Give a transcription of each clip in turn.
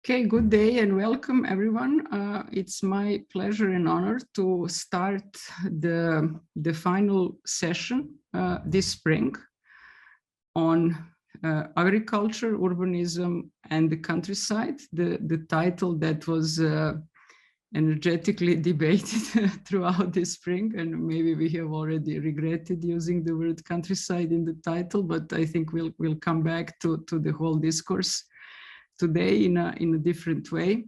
Okay, good day and welcome everyone. It's my pleasure and honor to start the final session this spring on agriculture, urbanism, and the countryside. The title that was energetically debated throughout this spring, and maybe we have already regretted using the word countryside in the title, but I think we'll come back to the whole discourse today in a different way.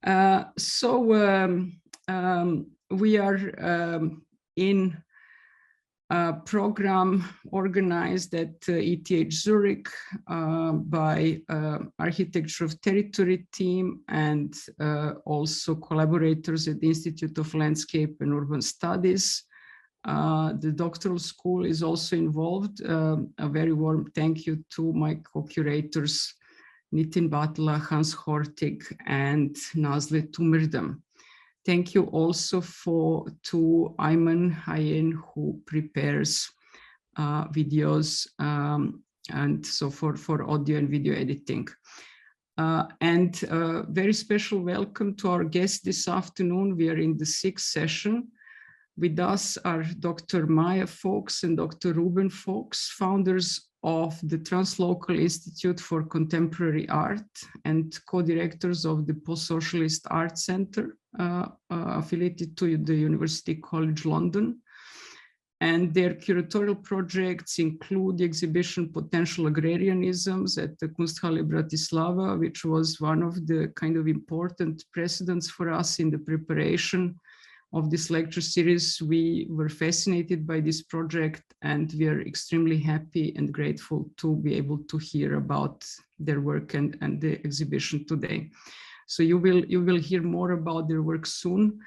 We are in a program organized at ETH Zurich by Architecture of Territory team and also collaborators at the Institute of Landscape and Urban Studies. The doctoral school is also involved. A very warm thank you to my co-curators, Nitin Bathla, Hans Hortig, and Nazlı Tümerdem. Thank you also to Ayman, who prepares videos and so for audio and video editing. And very special welcome to our guests this afternoon. We are in the 6th session. With us are Dr. Maja Fowkes and Dr. Reuben Fowkes, founders of the Translocal Institute for Contemporary Art and co-directors of the Post-Socialist Art Center, affiliated to the University College London. And their curatorial projects include the exhibition Potential Agrarianisms at the Kunsthalle Bratislava, which was one of the kind of important precedents for us in the preparation of this lecture series. We were fascinated by this project and we are extremely happy and grateful to be able to hear about their work and the exhibition today. So you will hear more about their work soon.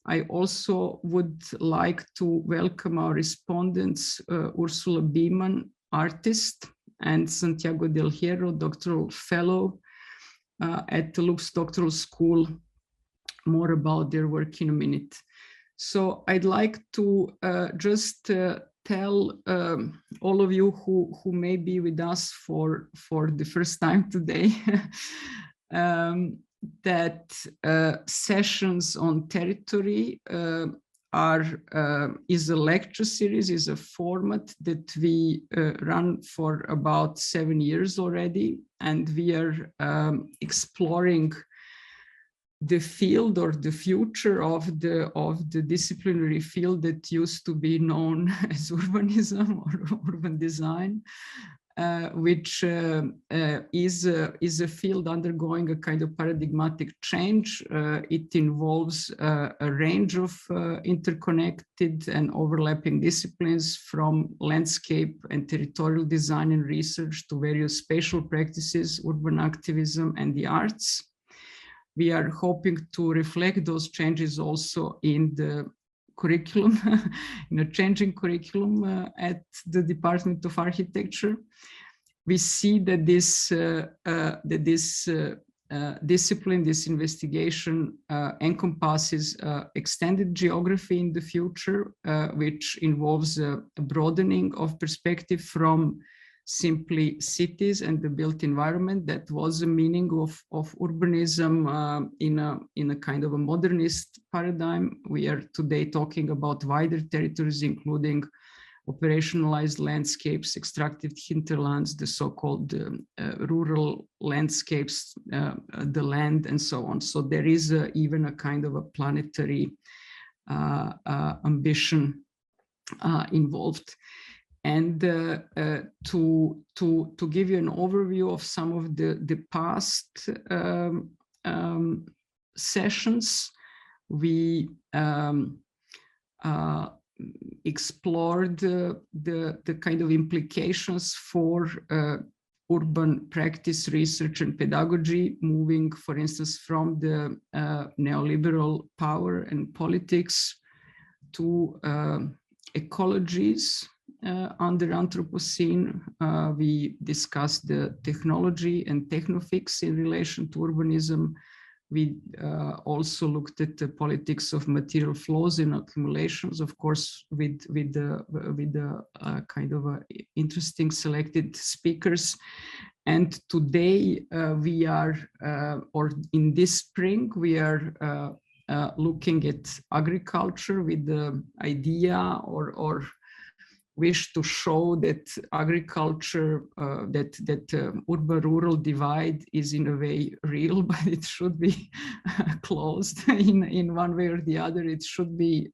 I also would like to welcome our respondents, Ursula Biemann, artist, and Santiago del Hierro, doctoral fellow at the Lux Doctoral School. More about their work in a minute. So I'd like to just tell all of you who may be with us for the first time today that sessions on territory is a lecture series, is a format that we run for about 7 years already, and we are exploring the field or the future of the disciplinary field that used to be known as urbanism or urban design, which is a field undergoing a kind of paradigmatic change. It involves a range of interconnected and overlapping disciplines, from landscape and territorial design and research to various spatial practices, urban activism, and the arts. We are hoping to reflect those changes also in the curriculum, in a changing curriculum at the Department of Architecture. We see that this discipline, this investigation encompasses extended geography in the future, which involves a broadening of perspective from simply cities and the built environment. That was the meaning of urbanism in a kind of a modernist paradigm. We are today talking about wider territories, including operationalized landscapes, extractive hinterlands, the so-called rural landscapes, the land, and so on. So there is even a kind of a planetary ambition involved. And to give you an overview of some of the past sessions, we explored the kind of implications for urban practice, research, and pedagogy, moving, for instance, from the neoliberal power and politics to ecologies under Anthropocene. We discussed the technology and technofix in relation to urbanism. we also looked at the politics of material flows and accumulations, of course, with the kind of interesting selected speakers. And today we are, or in this spring, we are looking at agriculture with the idea or wish to show that agriculture, that urban-rural divide is in a way real, but it should be closed in one way or the other. It should be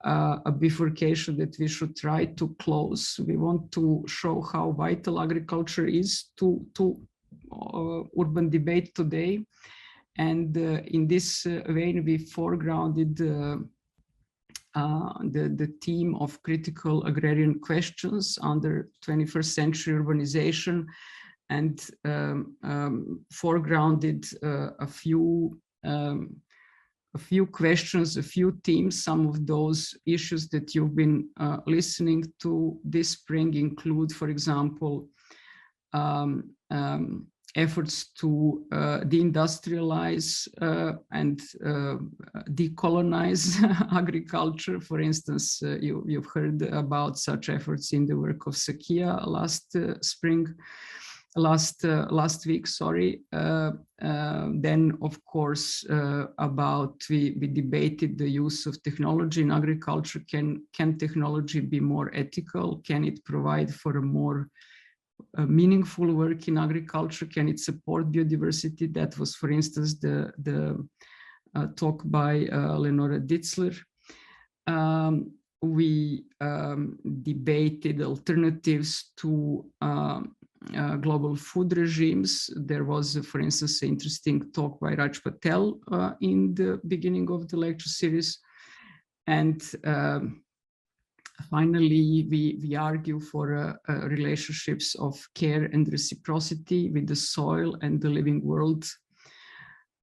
a bifurcation that we should try to close. We want to show how vital agriculture is to urban debate today. And in this vein, we foregrounded the theme of critical agrarian questions under 21st century urbanization, and foregrounded a few questions, a few themes. Some of those issues that you've been listening to this spring include, for example, efforts to deindustrialize and decolonize agriculture. For instance, you've heard about such efforts in the work of Sakia last week, sorry. Then, of course, we debated the use of technology in agriculture. Can technology be more ethical? Can it provide for a more meaningful work in agriculture? Can it support biodiversity? That was, for instance, the talk by Lenora Ditzler. We debated alternatives to global food regimes. There was, for instance, an interesting talk by Raj Patel in the beginning of the lecture series. And finally, we argue for relationships of care and reciprocity with the soil and the living world,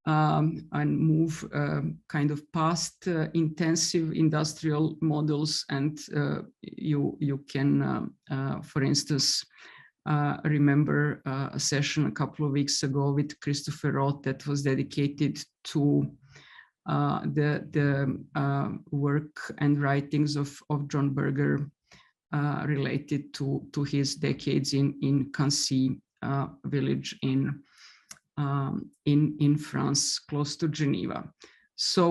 and move kind of past intensive industrial models. And you can, for instance, remember a session a couple of weeks ago with Christopher Roth that was dedicated to the work and writings of John Berger related to his decades in Cancy village in France, close to Geneva. So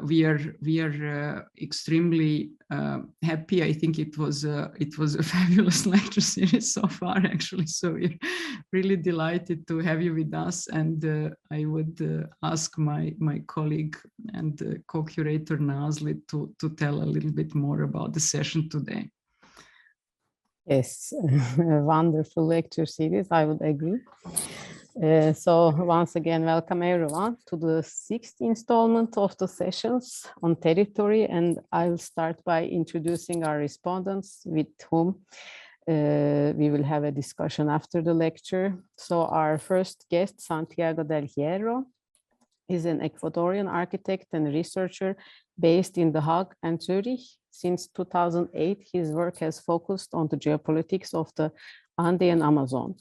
we are extremely happy. I think it was a fabulous lecture series so far, actually. So we're really delighted to have you with us. And I would ask my colleague and co-curator Nazlı to tell a little bit more about the session today. Yes, a wonderful lecture series, I would agree. So once again, welcome everyone to the 6th installment of the sessions on territory. And I will start by introducing our respondents with whom we will have a discussion after the lecture. So our first guest, Santiago del Hierro, is an Ecuadorian architect and researcher based in The Hague and Zurich. Since 2008, his work has focused on the geopolitics of the Andean Amazon.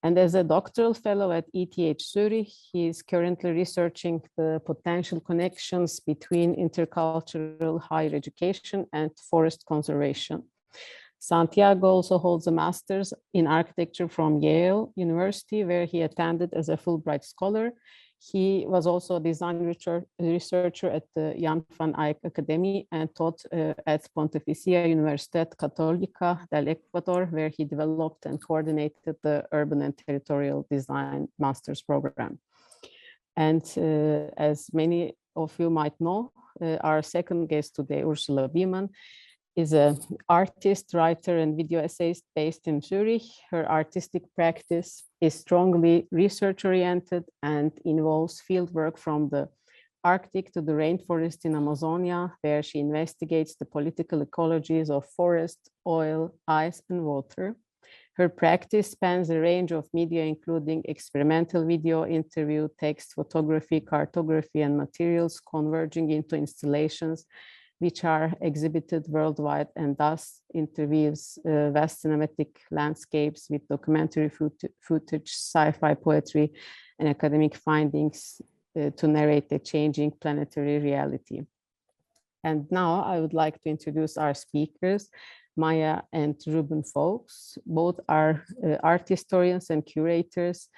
And as a doctoral fellow at ETH Zurich, he is currently researching the potential connections between intercultural higher education and forest conservation. Santiago also holds a master's in architecture from Yale University, where he attended as a Fulbright scholar. He was also a design researcher at the Jan van Eyck Academy and taught at Pontificia Universitat Católica del Ecuador, where he developed and coordinated the Urban and Territorial Design Master's Program. And as many of you might know, our second guest today, Ursula Biemann, is an artist, writer, and video essayist based in Zurich. Her artistic practice is strongly research-oriented and involves fieldwork from the Arctic to the rainforest in Amazonia, where she investigates the political ecologies of forest, oil, ice, and water. Her practice spans a range of media, including experimental video, interview, text, photography, cartography, and materials converging into installations which are exhibited worldwide and thus interviews vast cinematic landscapes with documentary footage, sci-fi poetry, and academic findings to narrate the changing planetary reality. And now I would like to introduce our speakers, Maja and Reuben Fowkes. Both are art historians and curators,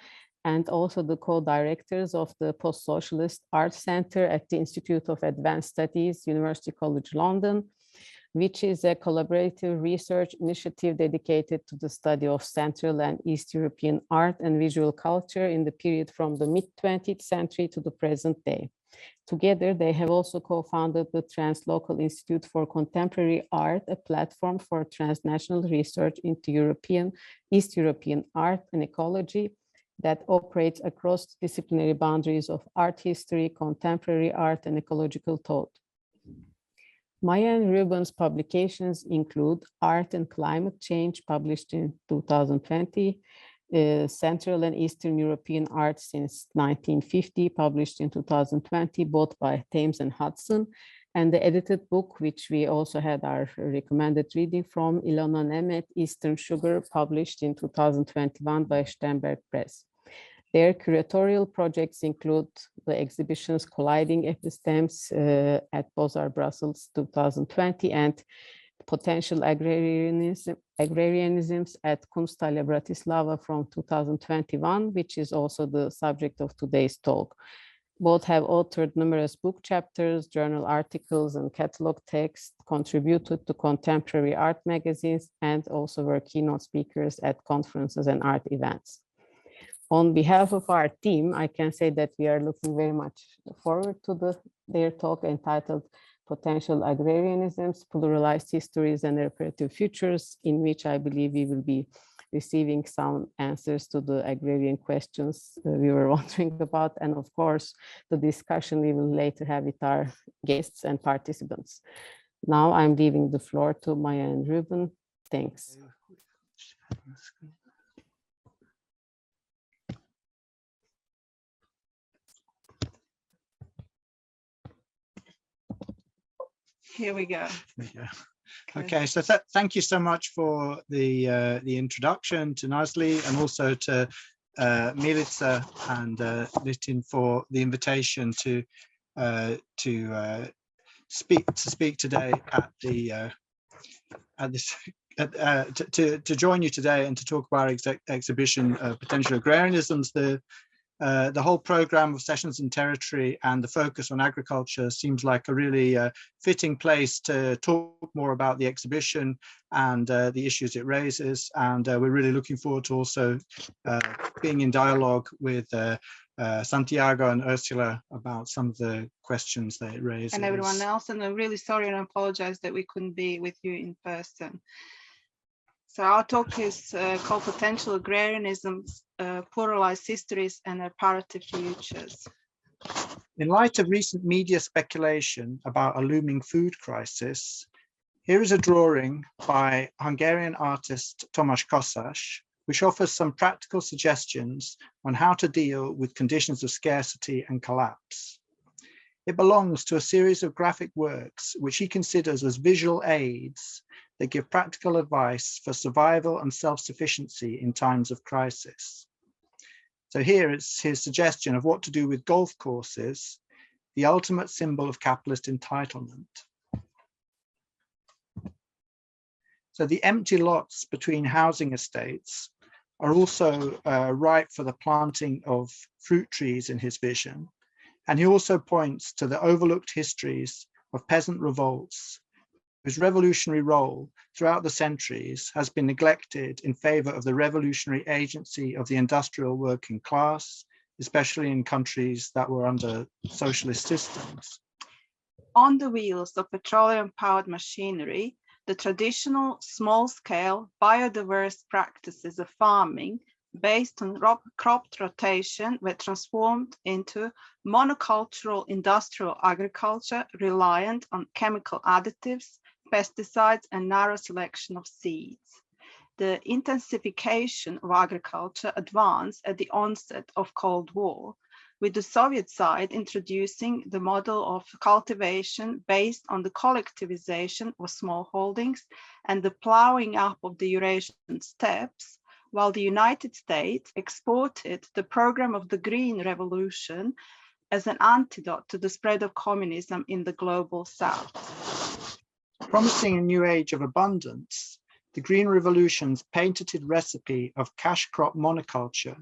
and also the co-directors of the Post-Socialist Art Center at the Institute of Advanced Studies, University College London, which is a collaborative research initiative dedicated to the study of Central and East European art and visual culture in the period from the mid-20th century to the present day. Together, they have also co-founded the Translocal Institute for Contemporary Art, a platform for transnational research into East European art and ecology that operates across disciplinary boundaries of art history, contemporary art, and ecological thought. Maja and Reuben's publications include Art and Climate Change, published in 2020, Central and Eastern European Art since 1950, published in 2020, both by Thames and Hudson, and the edited book, which we also had our recommended reading from, Ilona Nemeth, Eastern Sugar, published in 2021 by Sternberg Press. Their curatorial projects include the exhibitions Colliding Epistemes at Beaux-Arts Brussels 2020 and Potential Agrarianisms at Kunsthalle Bratislava from 2021, which is also the subject of today's talk. Both have authored numerous book chapters, journal articles, and catalog texts, contributed to contemporary art magazines, and also were keynote speakers at conferences and art events. On behalf of our team, I can say that we are looking very much forward to their talk entitled Potential Agrarianisms, Pluralised Histories and Reparative Futures, in which I believe we will be receiving some answers to the agrarian questions we were wondering about. And of course, the discussion we will later have with our guests and participants. Now I'm leaving the floor to Maja and Reuben. Thanks. Here we go. Okay, so thank you so much for the introduction to Nazlı, and also to Milica and Nitin for the invitation to speak today to join you today and to talk about our exhibition Potential Agrarianisms. The whole program of sessions in territory and the focus on agriculture seems like a really fitting place to talk more about the exhibition and the issues it raises. And we're really looking forward to also being in dialogue with Santiago and Ursula about some of the questions that it raises. And everyone else, and I'm really sorry and I apologize that we couldn't be with you in person. So our talk is called Potential Agrarianisms, Pluralised Histories and Reparative Futures. In light of recent media speculation about a looming food crisis, here is a drawing by Hungarian artist Tamás Kosás, which offers some practical suggestions on how to deal with conditions of scarcity and collapse. It belongs to a series of graphic works which he considers as visual aids that give practical advice for survival and self-sufficiency in times of crisis. So here is his suggestion of what to do with golf courses, the ultimate symbol of capitalist entitlement. So the empty lots between housing estates are also ripe for the planting of fruit trees in his vision. And he also points to the overlooked histories of peasant revolts, whose revolutionary role throughout the centuries has been neglected in favor of the revolutionary agency of the industrial working class, especially in countries that were under socialist systems. On the wheels of petroleum-powered machinery, the traditional small-scale biodiverse practices of farming based on crop rotation were transformed into monocultural industrial agriculture reliant on chemical additives, pesticides, and narrow selection of seeds. The intensification of agriculture advanced at the onset of Cold War, with the Soviet side introducing the model of cultivation based on the collectivization of small holdings and the plowing up of the Eurasian steppes, while the United States exported the program of the Green Revolution as an antidote to the spread of communism in the global South. Promising a new age of abundance, the Green Revolution's patented recipe of cash crop monoculture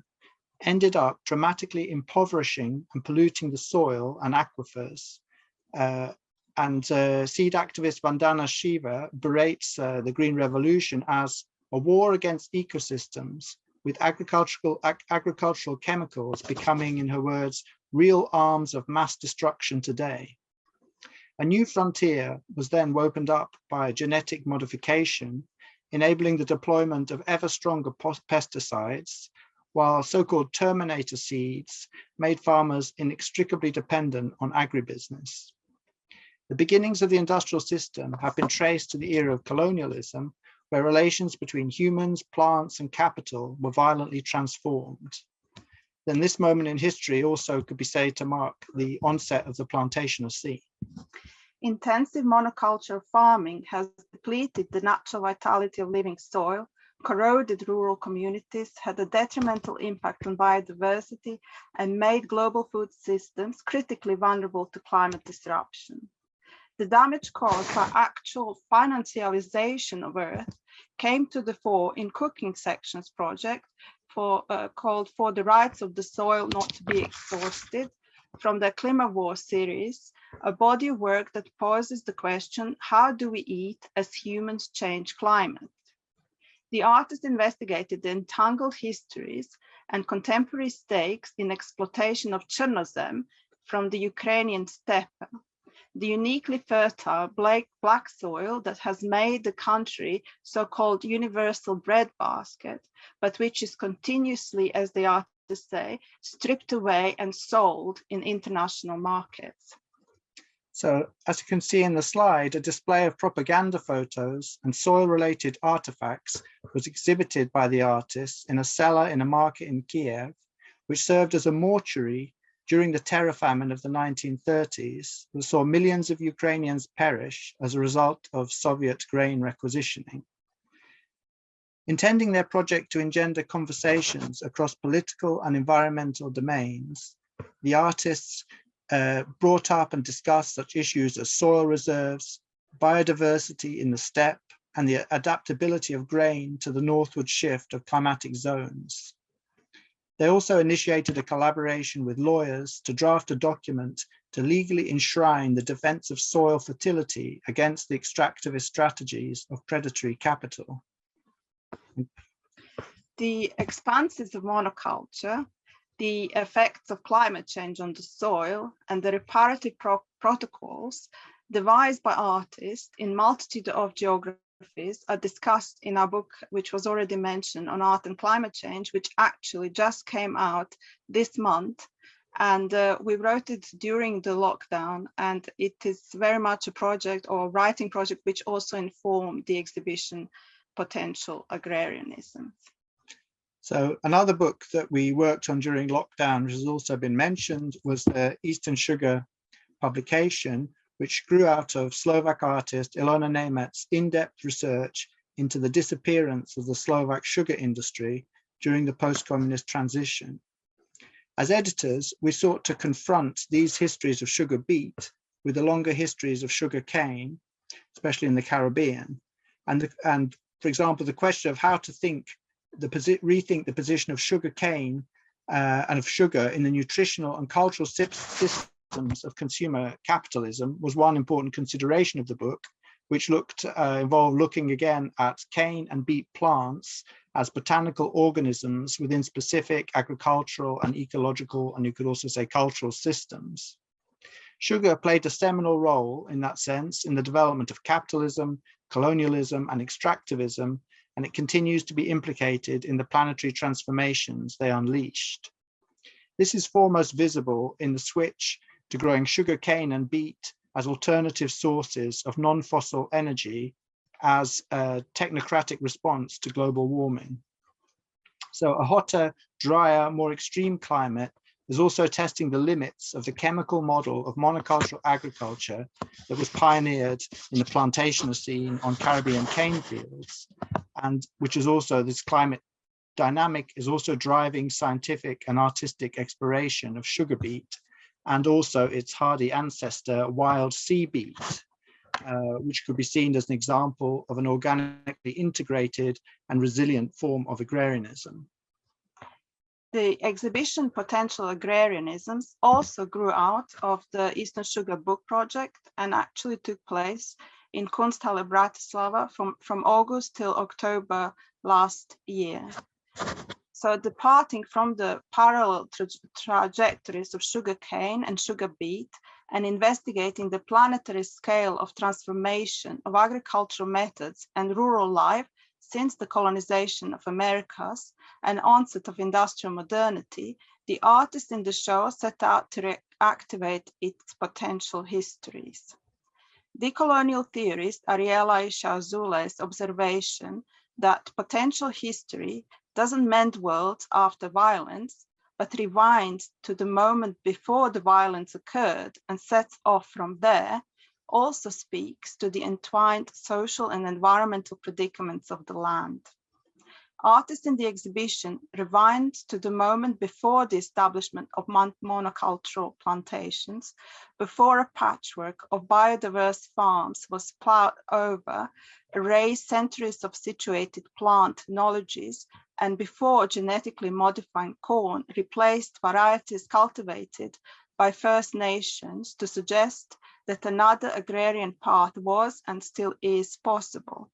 ended up dramatically impoverishing and polluting the soil and aquifers. Seed activist Vandana Shiva berates the Green Revolution as a war against ecosystems, with agricultural chemicals becoming, in her words, real arms of mass destruction today. A new frontier was then opened up by genetic modification, enabling the deployment of ever stronger pesticides, while so-called terminator seeds made farmers inextricably dependent on agribusiness. The beginnings of the industrial system have been traced to the era of colonialism, where relations between humans, plants, and capital were violently transformed. Then this moment in history also could be said to mark the onset of the plantation of sea. Intensive monoculture farming has depleted the natural vitality of living soil, corroded rural communities, had a detrimental impact on biodiversity, and made global food systems critically vulnerable to climate disruption. The damage caused by actual financialization of earth came to the fore in Cooking Sections project called For the Rights of the Soil Not to be Exhausted, from the Klimawar series, a body of work that poses the question, how do we eat as humans change climate? The artist investigated the entangled histories and contemporary stakes in exploitation of Chernozem from the Ukrainian steppe, the uniquely fertile black soil that has made the country so-called universal breadbasket, but which is continuously, as the artists say, stripped away and sold in international markets. So, as you can see in the slide, a display of propaganda photos and soil-related artifacts was exhibited by the artists in a cellar in a market in Kiev, which served as a mortuary during the terror famine of the 1930s, that saw millions of Ukrainians perish as a result of Soviet grain requisitioning. Intending their project to engender conversations across political and environmental domains, the artists brought up and discussed such issues as soil reserves, biodiversity in the steppe, and the adaptability of grain to the northward shift of climatic zones. They also initiated a collaboration with lawyers to draft a document to legally enshrine the defense of soil fertility against the extractivist strategies of predatory capital. The expanses of monoculture, the effects of climate change on the soil, and the reparative protocols devised by artists in multitude of geographies are discussed in our book, which was already mentioned, on art and climate change, which actually just came out this month. And we wrote it during the lockdown, and it is very much a project or writing project which also informed the exhibition Potential Agrarianisms. So another book that we worked on during lockdown, which has also been mentioned, was the Eastern Sugar publication, which grew out of Slovak artist Ilona Nemet's in-depth research into the disappearance of the Slovak sugar industry during the post-communist transition. As editors, we sought to confront these histories of sugar beet with the longer histories of sugar cane, especially in the Caribbean, and for example, the question of how to rethink the position of sugar cane and of sugar in the nutritional and cultural systems of consumer capitalism was one important consideration of the book, which involved looking again at cane and beet plants as botanical organisms within specific agricultural and ecological, and you could also say cultural systems. Sugar played a seminal role in that sense in the development of capitalism, colonialism, and extractivism, and it continues to be implicated in the planetary transformations they unleashed. This is foremost visible in the switch to growing sugar cane and beet as alternative sources of non-fossil energy as a technocratic response to global warming. So a hotter, drier, more extreme climate is also testing the limits of the chemical model of monocultural agriculture that was pioneered in the plantation scene on Caribbean cane fields, and which is also, this climate dynamic is also driving scientific and artistic exploration of sugar beet and also its hardy ancestor, wild sea beet, which could be seen as an example of an organically integrated and resilient form of agrarianism. The exhibition Potential Agrarianisms also grew out of the Eastern Sugar Book Project and actually took place in Kunsthalle Bratislava from August till October last year. So departing from the parallel trajectories of sugarcane and sugar beet and investigating the planetary scale of transformation of agricultural methods and rural life since the colonization of Americas and onset of industrial modernity, the artists in the show set out to reactivate its potential histories. Decolonial theorist Ariela Ishazule's observation that potential history doesn't mend worlds after violence, but rewinds to the moment before the violence occurred and sets off from there, also speaks to the entwined social and environmental predicaments of the land. Artists in the exhibition rewind to the moment before the establishment of monocultural plantations, before a patchwork of biodiverse farms was plowed over, erased centuries of situated plant knowledges, and before genetically modifying corn replaced varieties cultivated by First Nations to suggest that another agrarian path was and still is possible.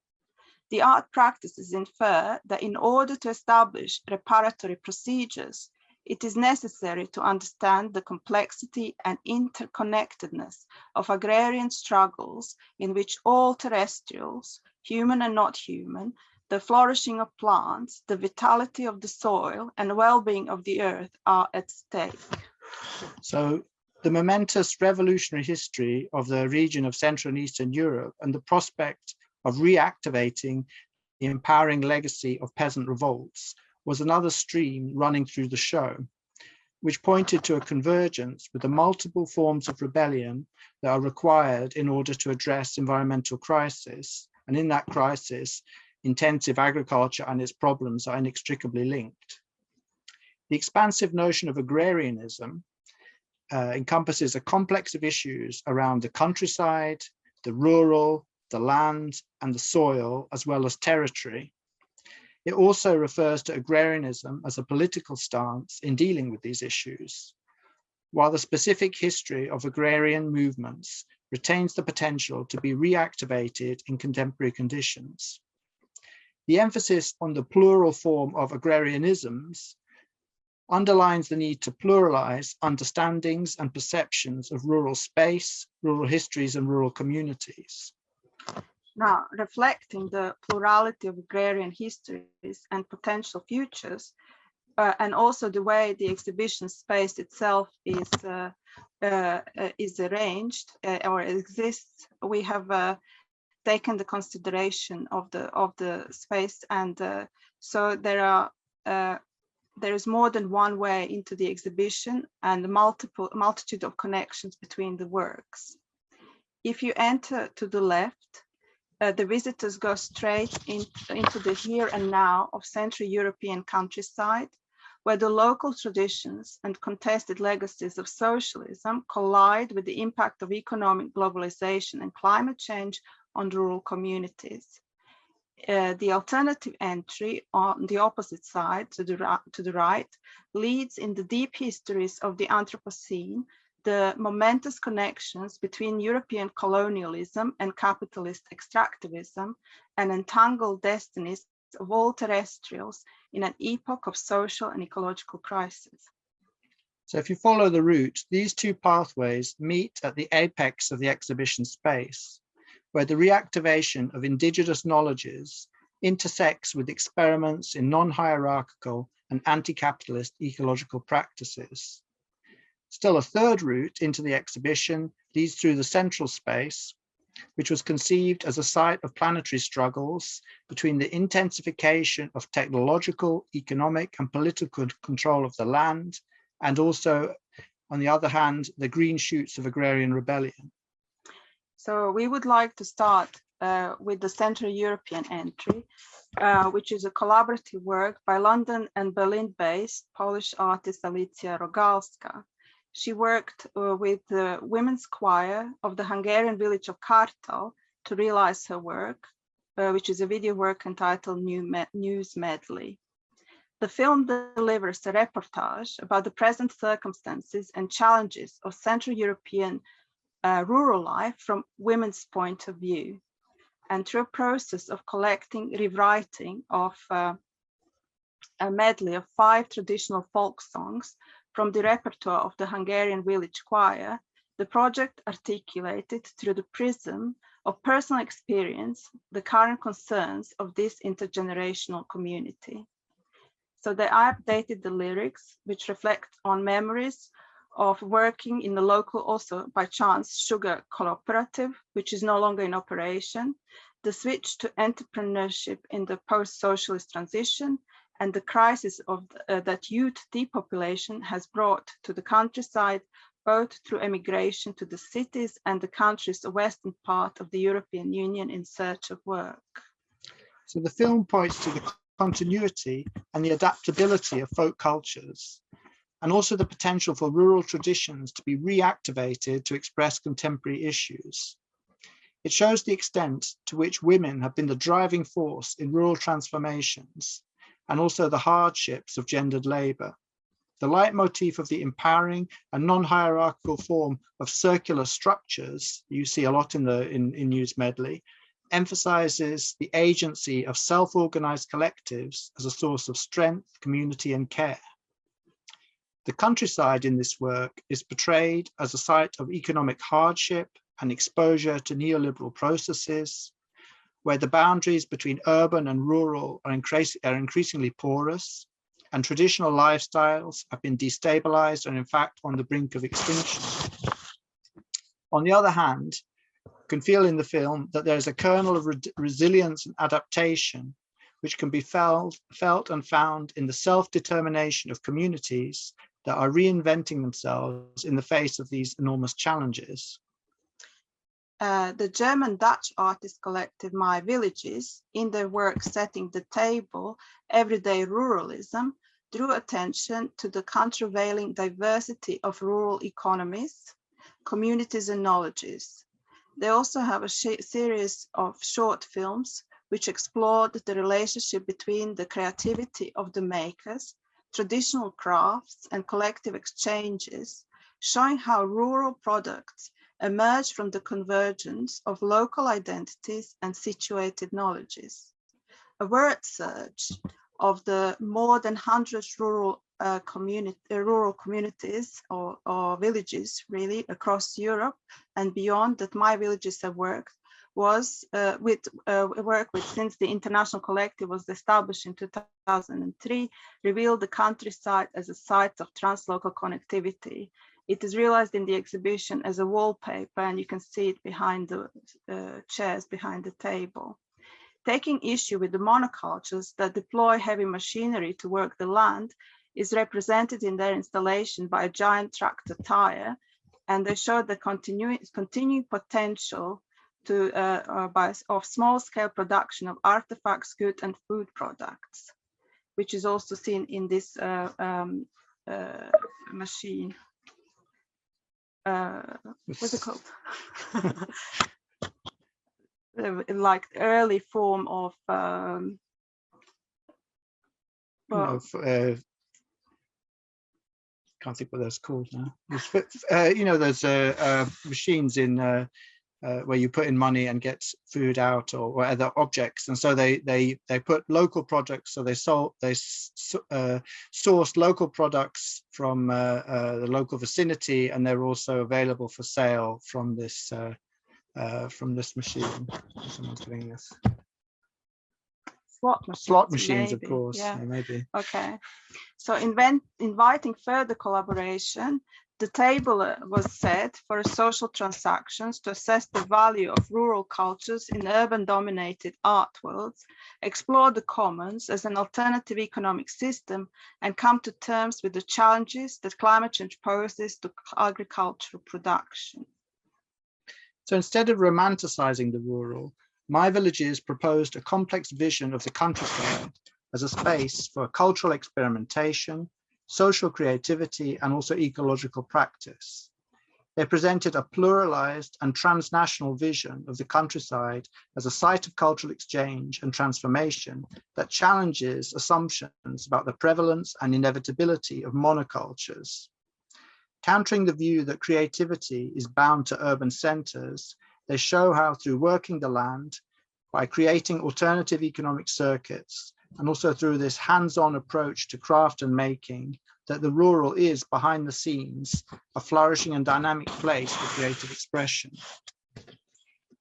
The art practices infer that in order to establish reparatory procedures, it is necessary to understand the complexity and interconnectedness of agrarian struggles in which all terrestrials, human and not human, the flourishing of plants, the vitality of the soil, and well-being of the earth are at stake. So the momentous revolutionary history of the region of Central and Eastern Europe and the prospect of reactivating the empowering legacy of peasant revolts was another stream running through the show, which pointed to a convergence with the multiple forms of rebellion that are required in order to address environmental crisis. And in that crisis, intensive agriculture and its problems are inextricably linked. The expansive notion of agrarianism encompasses a complex of issues around the countryside, the rural, the land, and the soil, as well as territory. It also refers to agrarianism as a political stance in dealing with these issues, while the specific history of agrarian movements retains the potential to be reactivated in contemporary conditions. The emphasis on the plural form of agrarianisms underlines the need to pluralize understandings and perceptions of rural space, rural histories, and rural communities. Now, reflecting the plurality of agrarian histories and potential futures, and also the way the exhibition space itself is arranged or exists, we have taken the consideration of the space, and so there is more than one way into the exhibition and a multitude of connections between the works. If you enter to the left, the visitors go straight into the here and now of Central European countryside, where the local traditions and contested legacies of socialism collide with the impact of economic globalization and climate change on rural communities. The alternative entry on the opposite side, to the right, leads in the deep histories of the Anthropocene, the momentous connections between European colonialism and capitalist extractivism, and entangled destinies of all terrestrials in an epoch of social and ecological crisis. So if you follow the route, these two pathways meet at the apex of the exhibition space, where the reactivation of indigenous knowledges intersects with experiments in non-hierarchical and anti-capitalist ecological practices. Still, a third route into the exhibition leads through the central space, which was conceived as a site of planetary struggles between the intensification of technological, economic, and political control of the land and also, on the other hand, the green shoots of agrarian rebellion. So we would like to start with the Central European entry, which is a collaborative work by London and Berlin-based Polish artist Alicja Rogalska. She worked with the women's choir of the Hungarian village of Kartal to realize her work, which is a video work entitled News Medley. The film delivers a reportage about the present circumstances and challenges of Central European rural life from women's point of view. And through a process of collecting, rewriting of a medley of 5 traditional folk songs from the repertoire of the Hungarian village choir, the project articulated through the prism of personal experience the current concerns of this intergenerational community. So they updated the lyrics, which reflect on memories of working in the local, also by chance, sugar cooperative, which is no longer in operation, the switch to entrepreneurship in the post-socialist transition, and the crisis of that youth depopulation has brought to the countryside, both through emigration to the cities and the country's western part of the European Union in search of work. So the film points to the continuity and the adaptability of folk cultures, and also the potential for rural traditions to be reactivated to express contemporary issues. It shows the extent to which women have been the driving force in rural transformations, and also the hardships of gendered labor. The leitmotif of the empowering and non-hierarchical form of circular structures, you see a lot in News Medley, emphasizes the agency of self-organized collectives as a source of strength, community, and care. The countryside in this work is portrayed as a site of economic hardship and exposure to neoliberal processes, where the boundaries between urban and rural are increasingly porous, and traditional lifestyles have been destabilized and in fact on the brink of extinction. On the other hand, you can feel in the film that there is a kernel of resilience and adaptation, which can be felt and found in the self-determination of communities that are reinventing themselves in the face of these enormous challenges. The German-Dutch artist collective My Villages, in their work Setting the Table, Everyday Ruralism, drew attention to the countervailing diversity of rural economies, communities, and knowledges. They also have a series of short films which explored the relationship between the creativity of the makers, traditional crafts, and collective exchanges, showing how rural products emerge from the convergence of local identities and situated knowledges. A word search of the more than 100 rural communities or villages really across Europe and beyond that My Villages have worked was work with since the international collective was established in 2003, revealed the countryside as a site of translocal connectivity. It is realized in the exhibition as a wallpaper, and you can see it behind the chairs behind the table. Taking issue with the monocultures that deploy heavy machinery to work the land is represented in their installation by a giant tractor tire, and they show the continuing potential of small-scale production of artifacts, goods, and food products, which is also seen in this machine. What's it called? Like early form of can't think what that's called now. You know, there's machines in where you put in money and get food out or other objects, and so they put local products. So they sourced local products from the local vicinity, and they're also available for sale from this machine. Someone's doing this. Slot machines, maybe. Of course. Yeah. Maybe. Okay. So inviting further collaboration, The table was set for social transactions to assess the value of rural cultures in urban-dominated art worlds, explore the commons as an alternative economic system, and come to terms with the challenges that climate change poses to agricultural production. So instead of romanticizing the rural, My Villages proposed a complex vision of the countryside as a space for cultural experimentation, social creativity, and also ecological practice. They presented a pluralized and transnational vision of the countryside as a site of cultural exchange and transformation that challenges assumptions about the prevalence and inevitability of monocultures. Countering the view that creativity is bound to urban centers, they show how through working the land, by creating alternative economic circuits, and also through this hands-on approach to craft and making, that the rural is, behind the scenes, a flourishing and dynamic place for creative expression.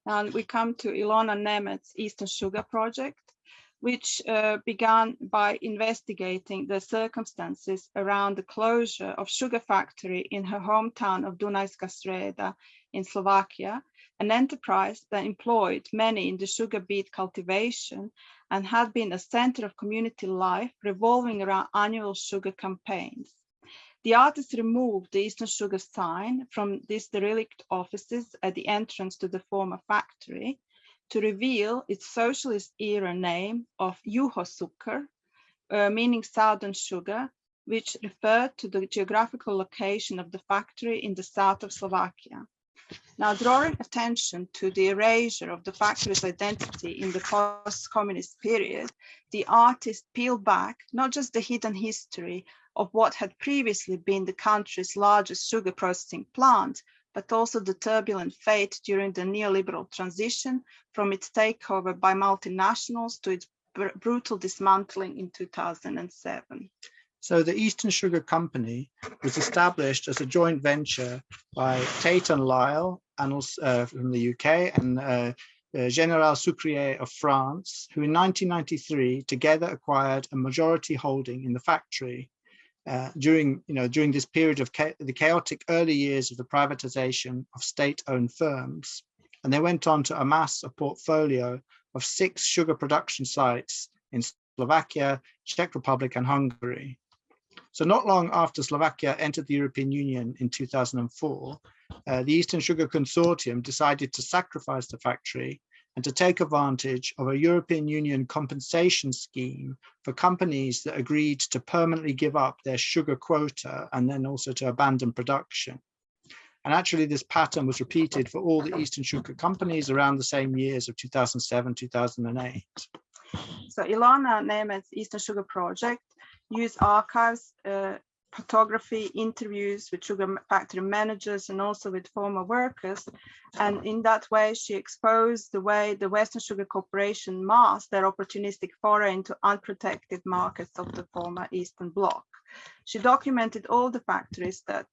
And we come to Ilona Nemet's Eastern Sugar Project, which began by investigating the circumstances around the closure of sugar factory in her hometown of Dunajska Sreda in Slovakia, an enterprise that employed many in the sugar beet cultivation and had been a center of community life revolving around annual sugar campaigns. The artist removed the Eastern Sugar sign from these derelict offices at the entrance to the former factory to reveal its socialist era name of Juhosukar, meaning southern sugar, which referred to the geographical location of the factory in the south of Slovakia. Now, drawing attention to the erasure of the factory's identity in the post-communist period, the artist peeled back not just the hidden history of what had previously been the country's largest sugar processing plant, but also the turbulent fate during the neoliberal transition from its takeover by multinationals to its brutal dismantling in 2007. So the Eastern Sugar Company was established as a joint venture by Tate and Lyle and also, from the UK and General Sucrier of France, who in 1993 together acquired a majority holding in the factory during this period of the chaotic early years of the privatization of state-owned firms. And they went on to amass a portfolio of 6 sugar production sites in Slovakia, Czech Republic, and Hungary. So not long after Slovakia entered the European Union in 2004, the Eastern Sugar Consortium decided to sacrifice the factory and to take advantage of a European Union compensation scheme for companies that agreed to permanently give up their sugar quota and then also to abandon production. And actually this pattern was repeated for all the Eastern Sugar companies around the same years of 2007, 2008. So Ilona Nemet's Eastern Sugar Project used archives, photography, interviews with sugar factory managers and also with former workers. And in that way, she exposed the way the Western Sugar Corporation masked their opportunistic foray into unprotected markets of the former Eastern Bloc. She documented all the factories that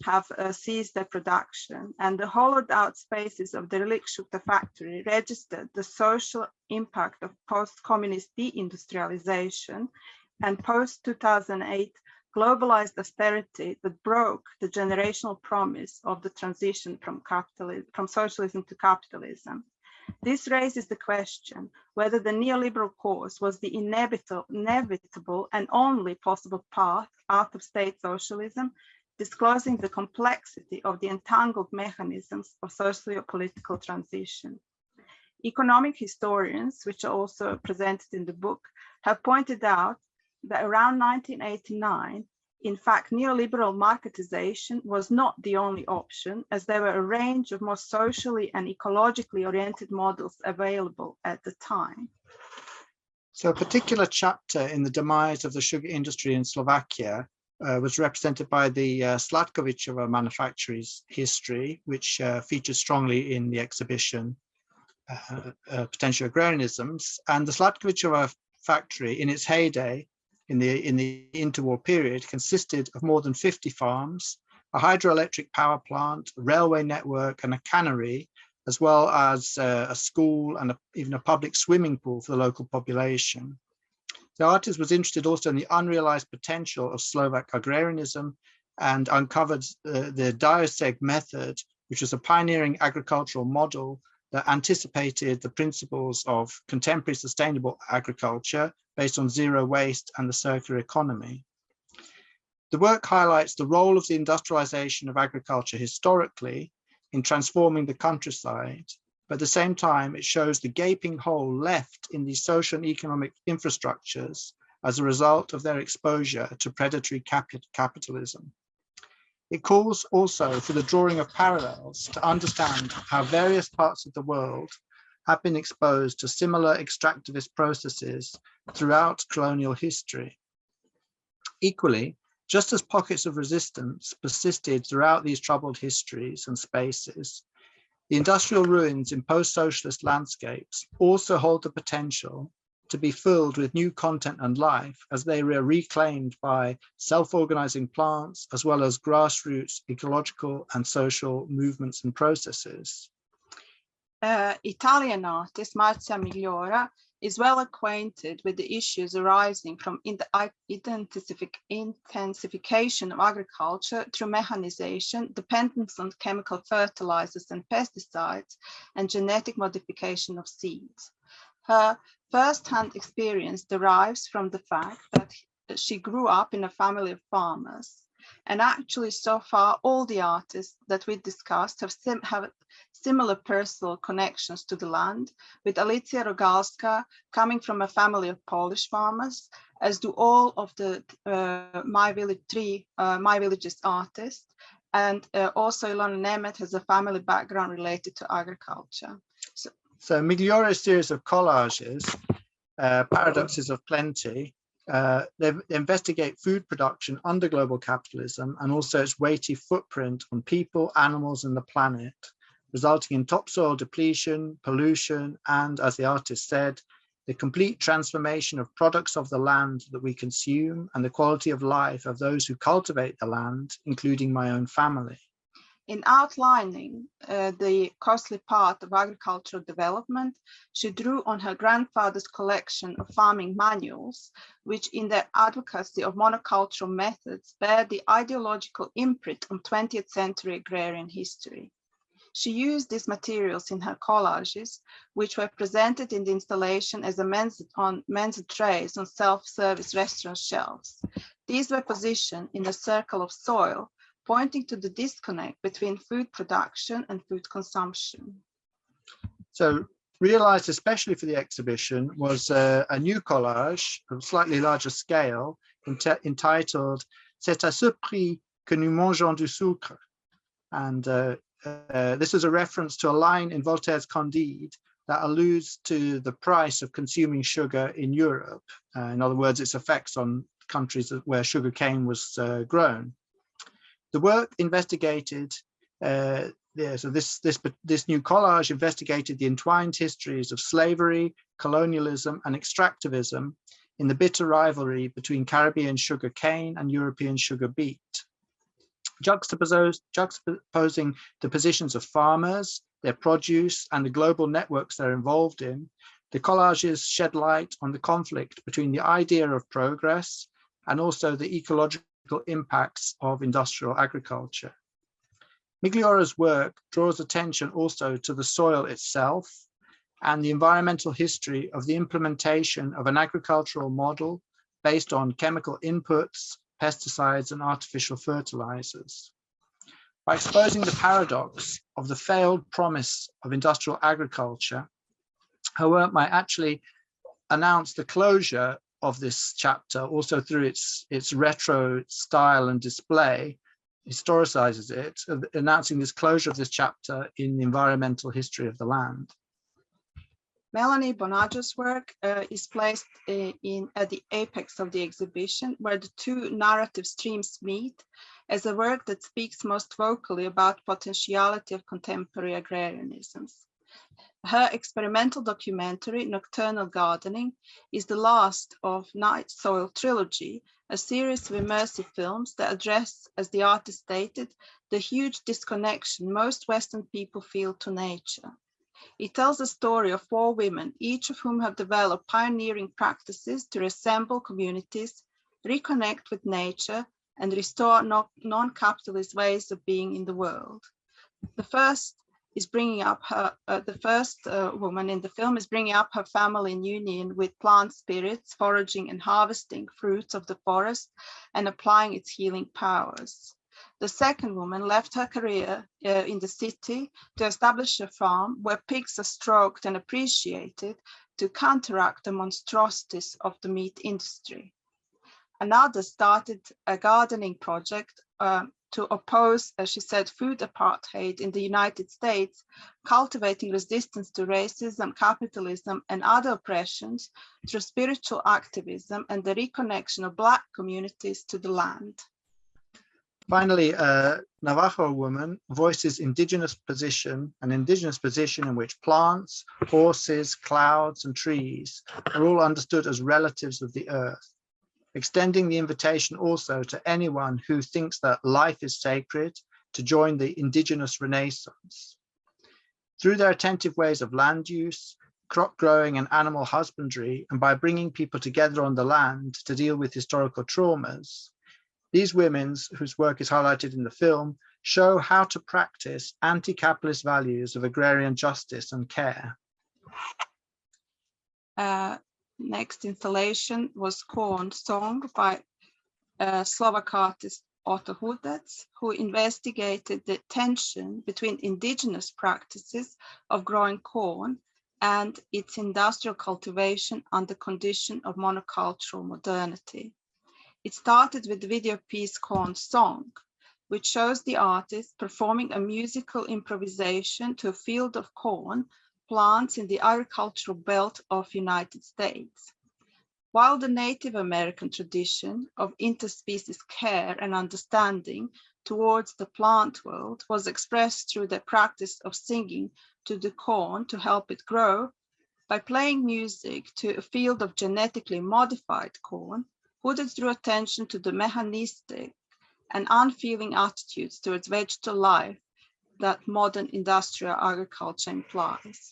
have ceased their production, and the hollowed out spaces of the relic Shukta factory registered the social impact of post-communist deindustrialization and post-2008 globalized austerity that broke the generational promise of the transition from socialism to capitalism. This raises the question whether the neoliberal course was the inevitable and only possible path out of state socialism, disclosing the complexity of the entangled mechanisms of socio-political transition. Economic historians, which are also presented in the book, have pointed out that around 1989, in fact, neoliberal marketization was not the only option, as there were a range of more socially and ecologically oriented models available at the time. So a particular chapter in the demise of the sugar industry in Slovakia was represented by the Sladkovičova manufactory's history, which features strongly in the exhibition Potential Agrarianisms. And the Sladkovičova factory in its heyday, in the interwar period, consisted of more than 50 farms, a hydroelectric power plant, a railway network, and a cannery, as well as a school and even a public swimming pool for the local population. The artist was interested also in the unrealized potential of Slovak agrarianism and uncovered the dioseg method, which was a pioneering agricultural model that anticipated the principles of contemporary sustainable agriculture based on zero waste and the circular economy. The work highlights the role of the industrialization of agriculture historically in transforming the countryside, but at the same time, it shows the gaping hole left in these social and economic infrastructures as a result of their exposure to predatory capitalism. It calls also for the drawing of parallels to understand how various parts of the world have been exposed to similar extractivist processes throughout colonial history. Equally, just as pockets of resistance persisted throughout these troubled histories and spaces, the industrial ruins in post-socialist landscapes also hold the potential to be filled with new content and life as they are reclaimed by self-organizing plants, as well as grassroots ecological and social movements and processes. Italian artist Maja Migliora is well acquainted with the issues arising from the intensification of agriculture through mechanization, dependence on chemical fertilizers and pesticides, and genetic modification of seeds. Her first-hand experience derives from the fact that she grew up in a family of farmers. And actually, so far, all the artists that we discussed have similar personal connections to the land, with Alicja Rogalska coming from a family of Polish farmers, as do all of the My Village's artists. And also Ilona Nemeth has a family background related to agriculture. So Migliora's series of collages, Paradoxes of Plenty, they investigate food production under global capitalism and also its weighty footprint on people, animals, and the planet, resulting in topsoil depletion, pollution, and, as the artist said, the complete transformation of products of the land that we consume and the quality of life of those who cultivate the land, including my own family. In outlining the costly part of agricultural development, she drew on her grandfather's collection of farming manuals, which in their advocacy of monocultural methods bear the ideological imprint on 20th century agrarian history. She used these materials in her collages, which were presented in the installation as a men's trays on self-service restaurant shelves. These were positioned in a circle of soil, pointing to the disconnect between food production and food consumption. So, realized especially for the exhibition was a new collage of slightly larger scale entitled C'est à ce prix que nous mangeons du sucre. And this is a reference to a line in Voltaire's Candide that alludes to the price of consuming sugar in Europe. In other words, its effects on countries where sugarcane was grown. The work investigated, so this new collage investigated the entwined histories of slavery, colonialism, and extractivism in the bitter rivalry between Caribbean sugar cane and European sugar beet. Juxtaposing the positions of farmers, their produce, and the global networks they're involved in, the collages shed light on the conflict between the idea of progress and also the ecological impacts of industrial agriculture. Migliora's work draws attention also to the soil itself and the environmental history of the implementation of an agricultural model based on chemical inputs, pesticides, and artificial fertilizers. By exposing the paradox of the failed promise of industrial agriculture, her work might actually announce the closure of this chapter, also through its retro style and display, historicizes it, announcing this closure of this chapter in the environmental history of the land. Melanie Bonaggio's work is placed at the apex of the exhibition, where the two narrative streams meet, as a work that speaks most vocally about potentiality of contemporary agrarianisms. Her experimental documentary, Nocturnal Gardening, is the last of Night Soil Trilogy, a series of immersive films that address, as the artist stated, the huge disconnection most Western people feel to nature. It tells the story of 4 women, each of whom have developed pioneering practices to reassemble communities, reconnect with nature, and restore non-capitalist ways of being in the world. The first is bringing up her, woman in the film is bringing up her family in union with plant spirits, foraging and harvesting fruits of the forest and applying its healing powers. The second woman left her career in the city to establish a farm where pigs are stroked and appreciated to counteract the monstrosities of the meat industry. Another started a gardening project to oppose, as she said, food apartheid in the United States, cultivating resistance to racism, capitalism, and other oppressions through spiritual activism and the reconnection of Black communities to the land. Finally, a Navajo woman voices an indigenous position in which plants, horses, clouds, and trees are all understood as relatives of the earth, extending the invitation also to anyone who thinks that life is sacred to join the indigenous renaissance. Through their attentive ways of land use, crop growing, and animal husbandry, and by bringing people together on the land to deal with historical traumas, these women, whose work is highlighted in the film, show how to practice anti-capitalist values of agrarian justice and care. Next installation was Corn Song by Slovak artist Otto Hudec, who investigated the tension between indigenous practices of growing corn and its industrial cultivation under condition of monocultural modernity. It started with the video piece Corn Song, which shows the artist performing a musical improvisation to a field of corn plants in the agricultural belt of United States. While the Native American tradition of interspecies care and understanding towards the plant world was expressed through the practice of singing to the corn to help it grow, by playing music to a field of genetically modified corn, Hudec drew attention to the mechanistic and unfeeling attitudes towards vegetal life that modern industrial agriculture implies.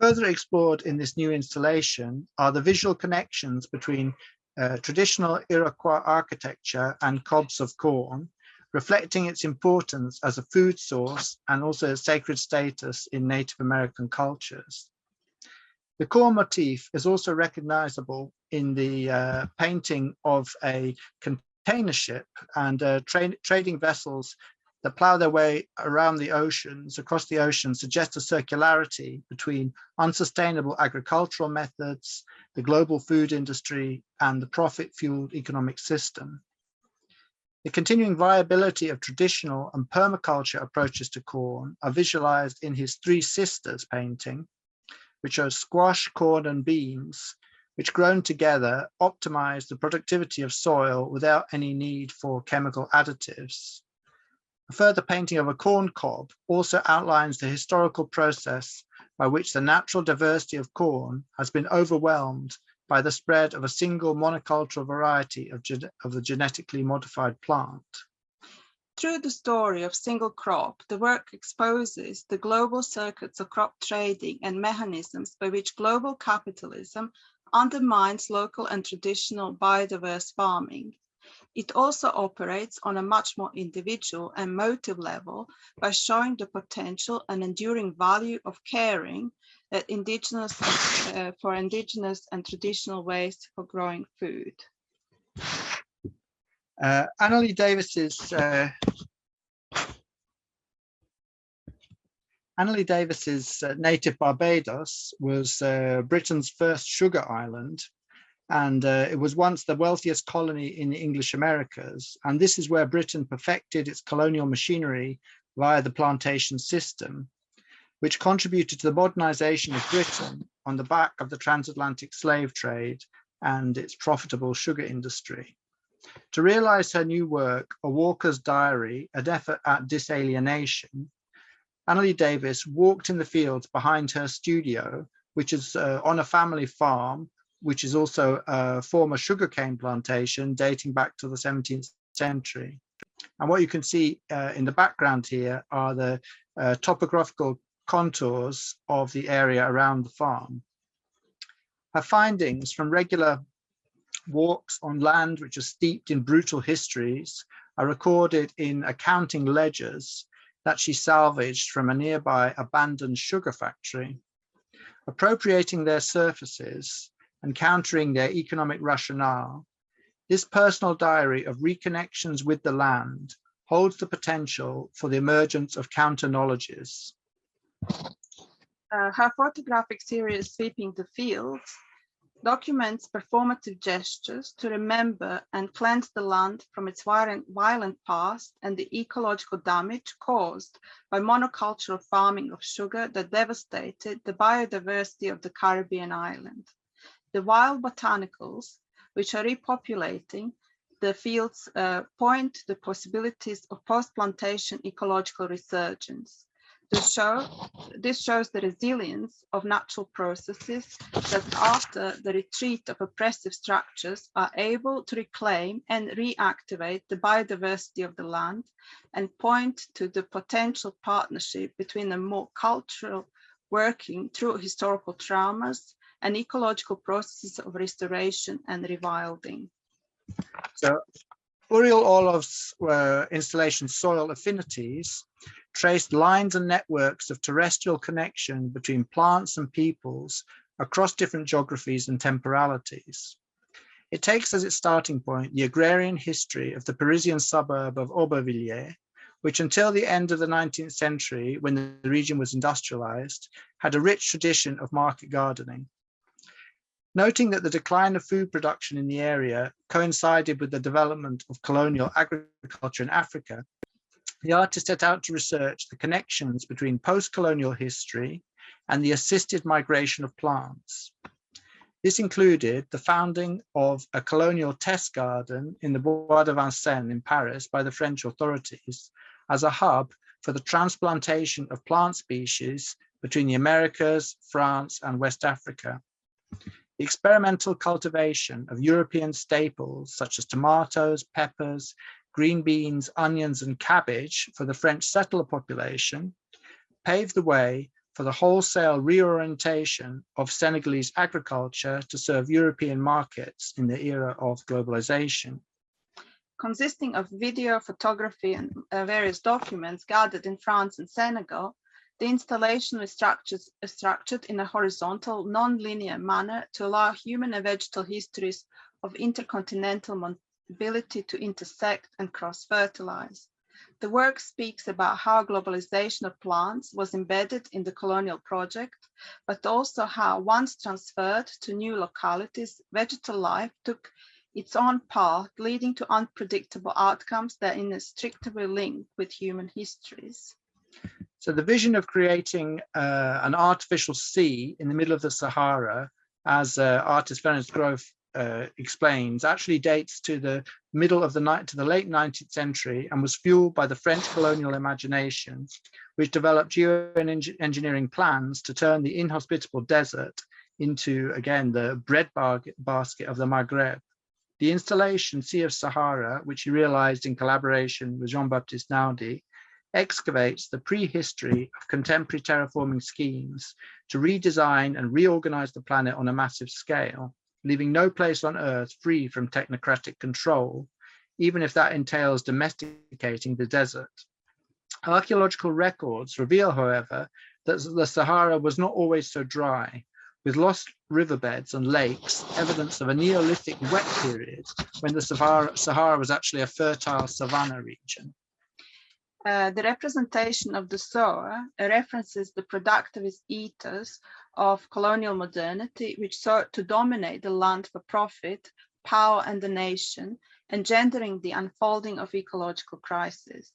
Further explored in this new installation are the visual connections between traditional Iroquois architecture and cobs of corn, reflecting its importance as a food source and also its sacred status in Native American cultures. The corn motif is also recognizable in the painting of a container ship and trading vessels that plow their way around the oceans, across the ocean, suggest a circularity between unsustainable agricultural methods, the global food industry, and the profit-fueled economic system. The continuing viability of traditional and permaculture approaches to corn are visualized in his Three Sisters painting, which shows squash, corn, and beans, which grown together optimize the productivity of soil without any need for chemical additives. A further painting of a corn cob also outlines the historical process by which the natural diversity of corn has been overwhelmed by the spread of a single monocultural variety of the genetically modified plant. Through the story of single crop, the work exposes the global circuits of crop trading and mechanisms by which global capitalism undermines local and traditional biodiverse farming. It also operates on a much more individual and motive level by showing the potential and enduring value of caring that for indigenous and traditional ways for growing food. Annalie Davis's native Barbados was Britain's first sugar island, and it was once the wealthiest colony in the English Americas. And this is where Britain perfected its colonial machinery via the plantation system, which contributed to the modernization of Britain on the back of the transatlantic slave trade and its profitable sugar industry. To realize her new work, A Walker's Diary, an effort at disalienation, Annalie Davis walked in the fields behind her studio, which is on a family farm, which is also a former sugarcane plantation dating back to the 17th century. And what you can see in the background here are the topographical contours of the area around the farm. Her findings from regular walks on land which are steeped in brutal histories are recorded in accounting ledgers that she salvaged from a nearby abandoned sugar factory. Appropriating their surfaces and countering their economic rationale, this personal diary of reconnections with the land holds the potential for the emergence of counternologies. Her photographic series, Sweeping the Fields, documents performative gestures to remember and cleanse the land from its violent past and the ecological damage caused by monocultural farming of sugar that devastated the biodiversity of the Caribbean island. The wild botanicals, which are repopulating the fields, point to the possibilities of post-plantation ecological resurgence. This shows the resilience of natural processes that after the retreat of oppressive structures are able to reclaim and reactivate the biodiversity of the land and point to the potential partnership between a more cultural working through historical traumas and ecological processes of restoration and rewilding. So Uriel Orlov's installation Soil Affinities traced lines and networks of terrestrial connection between plants and peoples across different geographies and temporalities. It takes as its starting point the agrarian history of the Parisian suburb of Aubervilliers, which until the end of the 19th century, when the region was industrialized, had a rich tradition of market gardening. Noting that the decline of food production in the area coincided with the development of colonial agriculture in Africa, the artist set out to research the connections between post-colonial history and the assisted migration of plants. This included the founding of a colonial test garden in the Bois de Vincennes in Paris by the French authorities as a hub for the transplantation of plant species between the Americas, France, and West Africa. The experimental cultivation of European staples such as tomatoes, peppers, green beans, onions, and cabbage for the French settler population paved the way for the wholesale reorientation of Senegalese agriculture to serve European markets in the era of globalization. Consisting of video, photography, and various documents gathered in France and Senegal, the installation was structured in a horizontal, non-linear manner to allow human and vegetal histories of intercontinental mobility to intersect and cross-fertilize. The work speaks about how globalization of plants was embedded in the colonial project, but also how once transferred to new localities, vegetal life took its own path, leading to unpredictable outcomes that are inextricably linked with human histories. So the vision of creating an artificial sea in the middle of the Sahara, as artist Ferenc Grof explains, actually dates to the late 19th century and was fueled by the French colonial imagination, which developed geoengineering plans to turn the inhospitable desert into, again, the bread basket of the Maghreb. The installation Sea of Sahara, which he realized in collaboration with Jean-Baptiste Naudi, excavates the prehistory of contemporary terraforming schemes to redesign and reorganize the planet on a massive scale, leaving no place on Earth free from technocratic control, even if that entails domesticating the desert. Archaeological records reveal, however, that the Sahara was not always so dry, with lost riverbeds and lakes, evidence of a Neolithic wet period when the Sahara was actually a fertile savanna region. The representation of the sower references the productivist ethos of colonial modernity, which sought to dominate the land for profit, power, and the nation, engendering the unfolding of ecological crisis.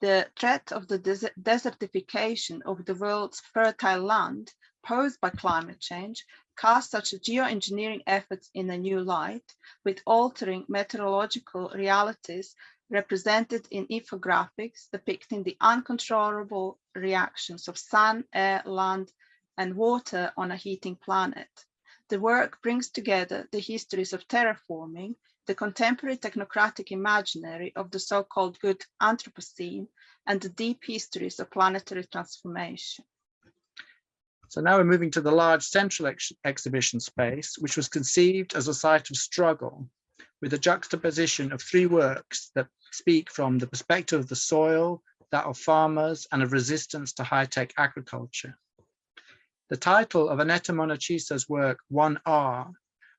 The threat of the desertification of the world's fertile land posed by climate change cast such geoengineering efforts in a new light, with altering meteorological realities represented in infographics depicting the uncontrollable reactions of sun, air, land, and water on a heating planet. The work brings together the histories of terraforming, the contemporary technocratic imaginary of the so-called good Anthropocene, and the deep histories of planetary transformation. So now we're moving to the large central exhibition space, which was conceived as a site of struggle, with a juxtaposition of three works that speak from the perspective of the soil, that of farmers, and of resistance to high-tech agriculture. The title of Annetta Monachisa's work, 1R,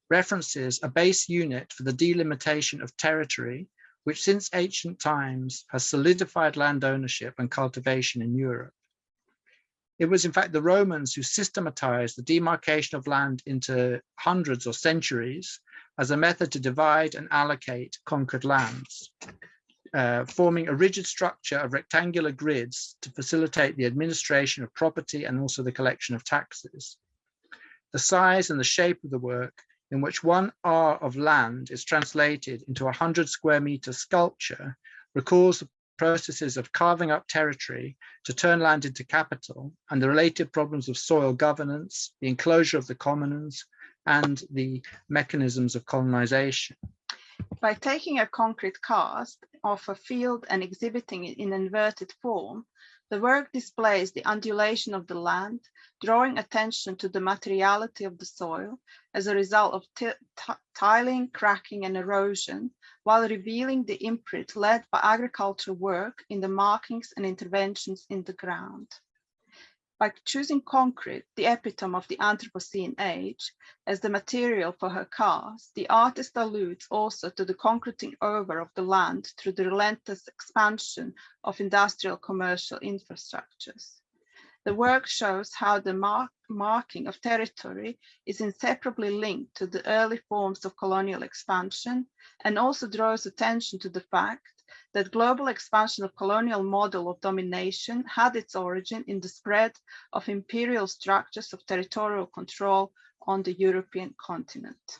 references a base unit for the delimitation of territory, which since ancient times has solidified land ownership and cultivation in Europe. It was in fact the Romans who systematized the demarcation of land into hundreds or centuries as a method to divide and allocate conquered lands, forming a rigid structure of rectangular grids to facilitate the administration of property and also the collection of taxes. The size and the shape of the work, in which 1 R of land is translated into a 100 square meter sculpture, recalls the processes of carving up territory to turn land into capital and the related problems of soil governance, the enclosure of the commons, and the mechanisms of colonization. By taking a concrete cast of a field and exhibiting it in inverted form, the work displays the undulation of the land, drawing attention to the materiality of the soil as a result of tiling, cracking, and erosion, while revealing the imprint led by agricultural work in the markings and interventions in the ground. By choosing concrete, the epitome of the Anthropocene age, as the material for her cast, the artist alludes also to the concreting over of the land through the relentless expansion of industrial commercial infrastructures. The work shows how the marking of territory is inseparably linked to the early forms of colonial expansion, and also draws attention to the fact that global expansion of colonial model of domination had its origin in the spread of imperial structures of territorial control on the European continent.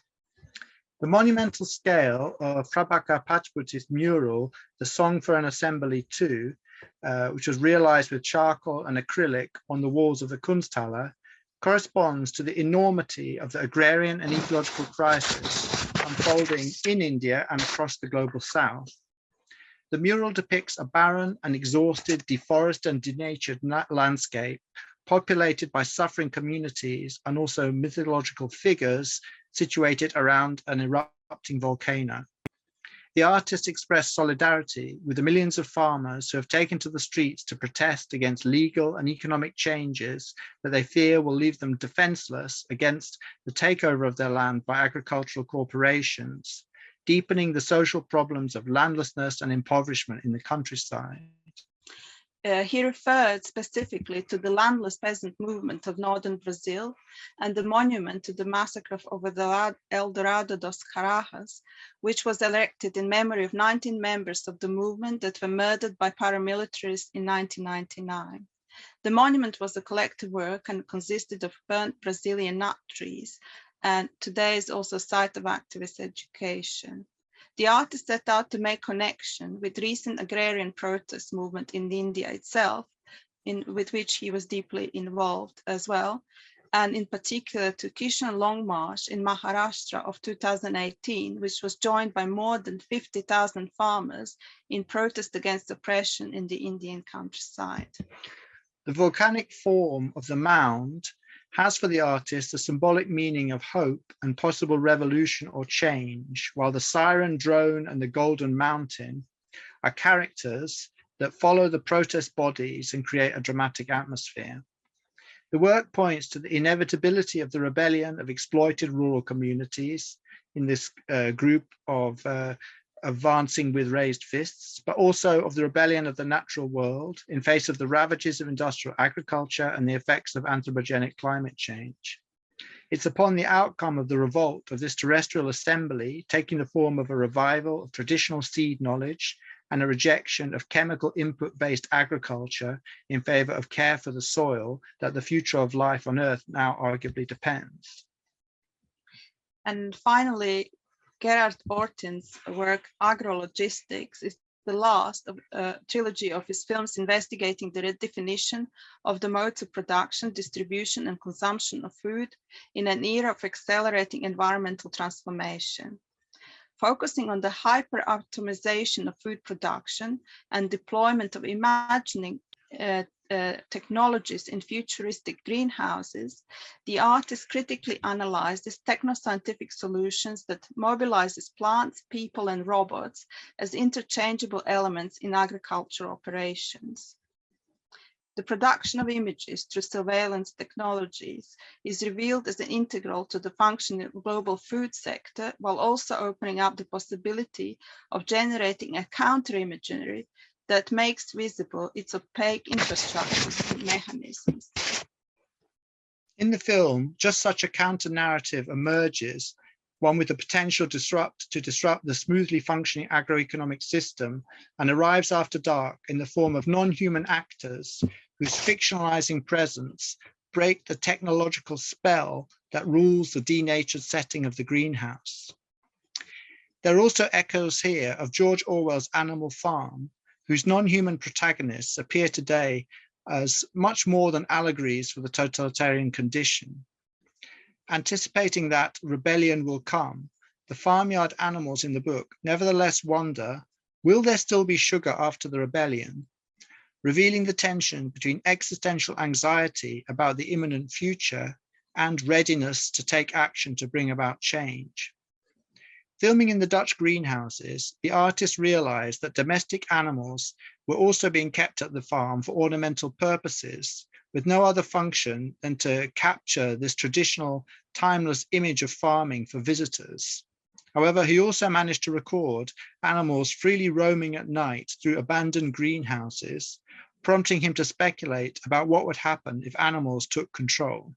The monumental scale of Prabhakar Pachputi's mural, The Song for an Assembly 2, which was realized with charcoal and acrylic on the walls of the Kunsthalle, corresponds to the enormity of the agrarian and ecological crisis unfolding in India and across the global south. The mural depicts a barren and exhausted, deforested and denatured landscape populated by suffering communities and also mythological figures situated around an erupting volcano. The artist expressed solidarity with the millions of farmers who have taken to the streets to protest against legal and economic changes that they fear will leave them defenseless against the takeover of their land by agricultural corporations, deepening the social problems of landlessness and impoverishment in the countryside. He referred specifically to the landless peasant movement of northern Brazil and the monument to the massacre of El Dorado dos Carajas, which was erected in memory of 19 members of the movement that were murdered by paramilitaries in 1999. The monument was a collective work and consisted of burnt Brazilian nut trees, and today is also a site of activist education. The artist set out to make connection with recent agrarian protest movement in India itself, with which he was deeply involved as well, and in particular to Kishan Long March in Maharashtra of 2018, which was joined by more than 50,000 farmers in protest against oppression in the Indian countryside. The volcanic form of the mound has for the artist a symbolic meaning of hope and possible revolution or change, while the siren, drone, and the golden mountain are characters that follow the protest bodies and create a dramatic atmosphere. The work points to the inevitability of the rebellion of exploited rural communities in this group of advancing with raised fists, but also of the rebellion of the natural world in face of the ravages of industrial agriculture and the effects of anthropogenic climate change. It's upon the outcome of the revolt of this terrestrial assembly, taking the form of a revival of traditional seed knowledge and a rejection of chemical input-based agriculture in favor of care for the soil, that the future of life on Earth now arguably depends. And finally, Gerard Ortin's work, Agrologistics, is the last of a trilogy of his films investigating the redefinition of the modes of production, distribution, and consumption of food in an era of accelerating environmental transformation. Focusing on the hyper-optimization of food production and deployment of imagining technologies in futuristic greenhouses, the artist critically analyzes techno-scientific solutions that mobilizes plants, people, and robots as interchangeable elements in agricultural operations. The production of images through surveillance technologies is revealed as an integral to the functioning of the global food sector, while also opening up the possibility of generating a counter-imagery that makes visible its opaque infrastructures and mechanisms. In the film, just such a counter-narrative emerges, one with the potential to disrupt the smoothly functioning agroeconomic system, and arrives after dark in the form of non-human actors whose fictionalizing presence break the technological spell that rules the denatured setting of the greenhouse. There are also echoes here of George Orwell's Animal Farm, whose non-human protagonists appear today as much more than allegories for the totalitarian condition. Anticipating that rebellion will come, the farmyard animals in the book nevertheless wonder, will there still be sugar after the rebellion? Revealing the tension between existential anxiety about the imminent future and readiness to take action to bring about change. Filming in the Dutch greenhouses, the artist realized that domestic animals were also being kept at the farm for ornamental purposes, with no other function than to capture this traditional, timeless image of farming for visitors. However, he also managed to record animals freely roaming at night through abandoned greenhouses, prompting him to speculate about what would happen if animals took control.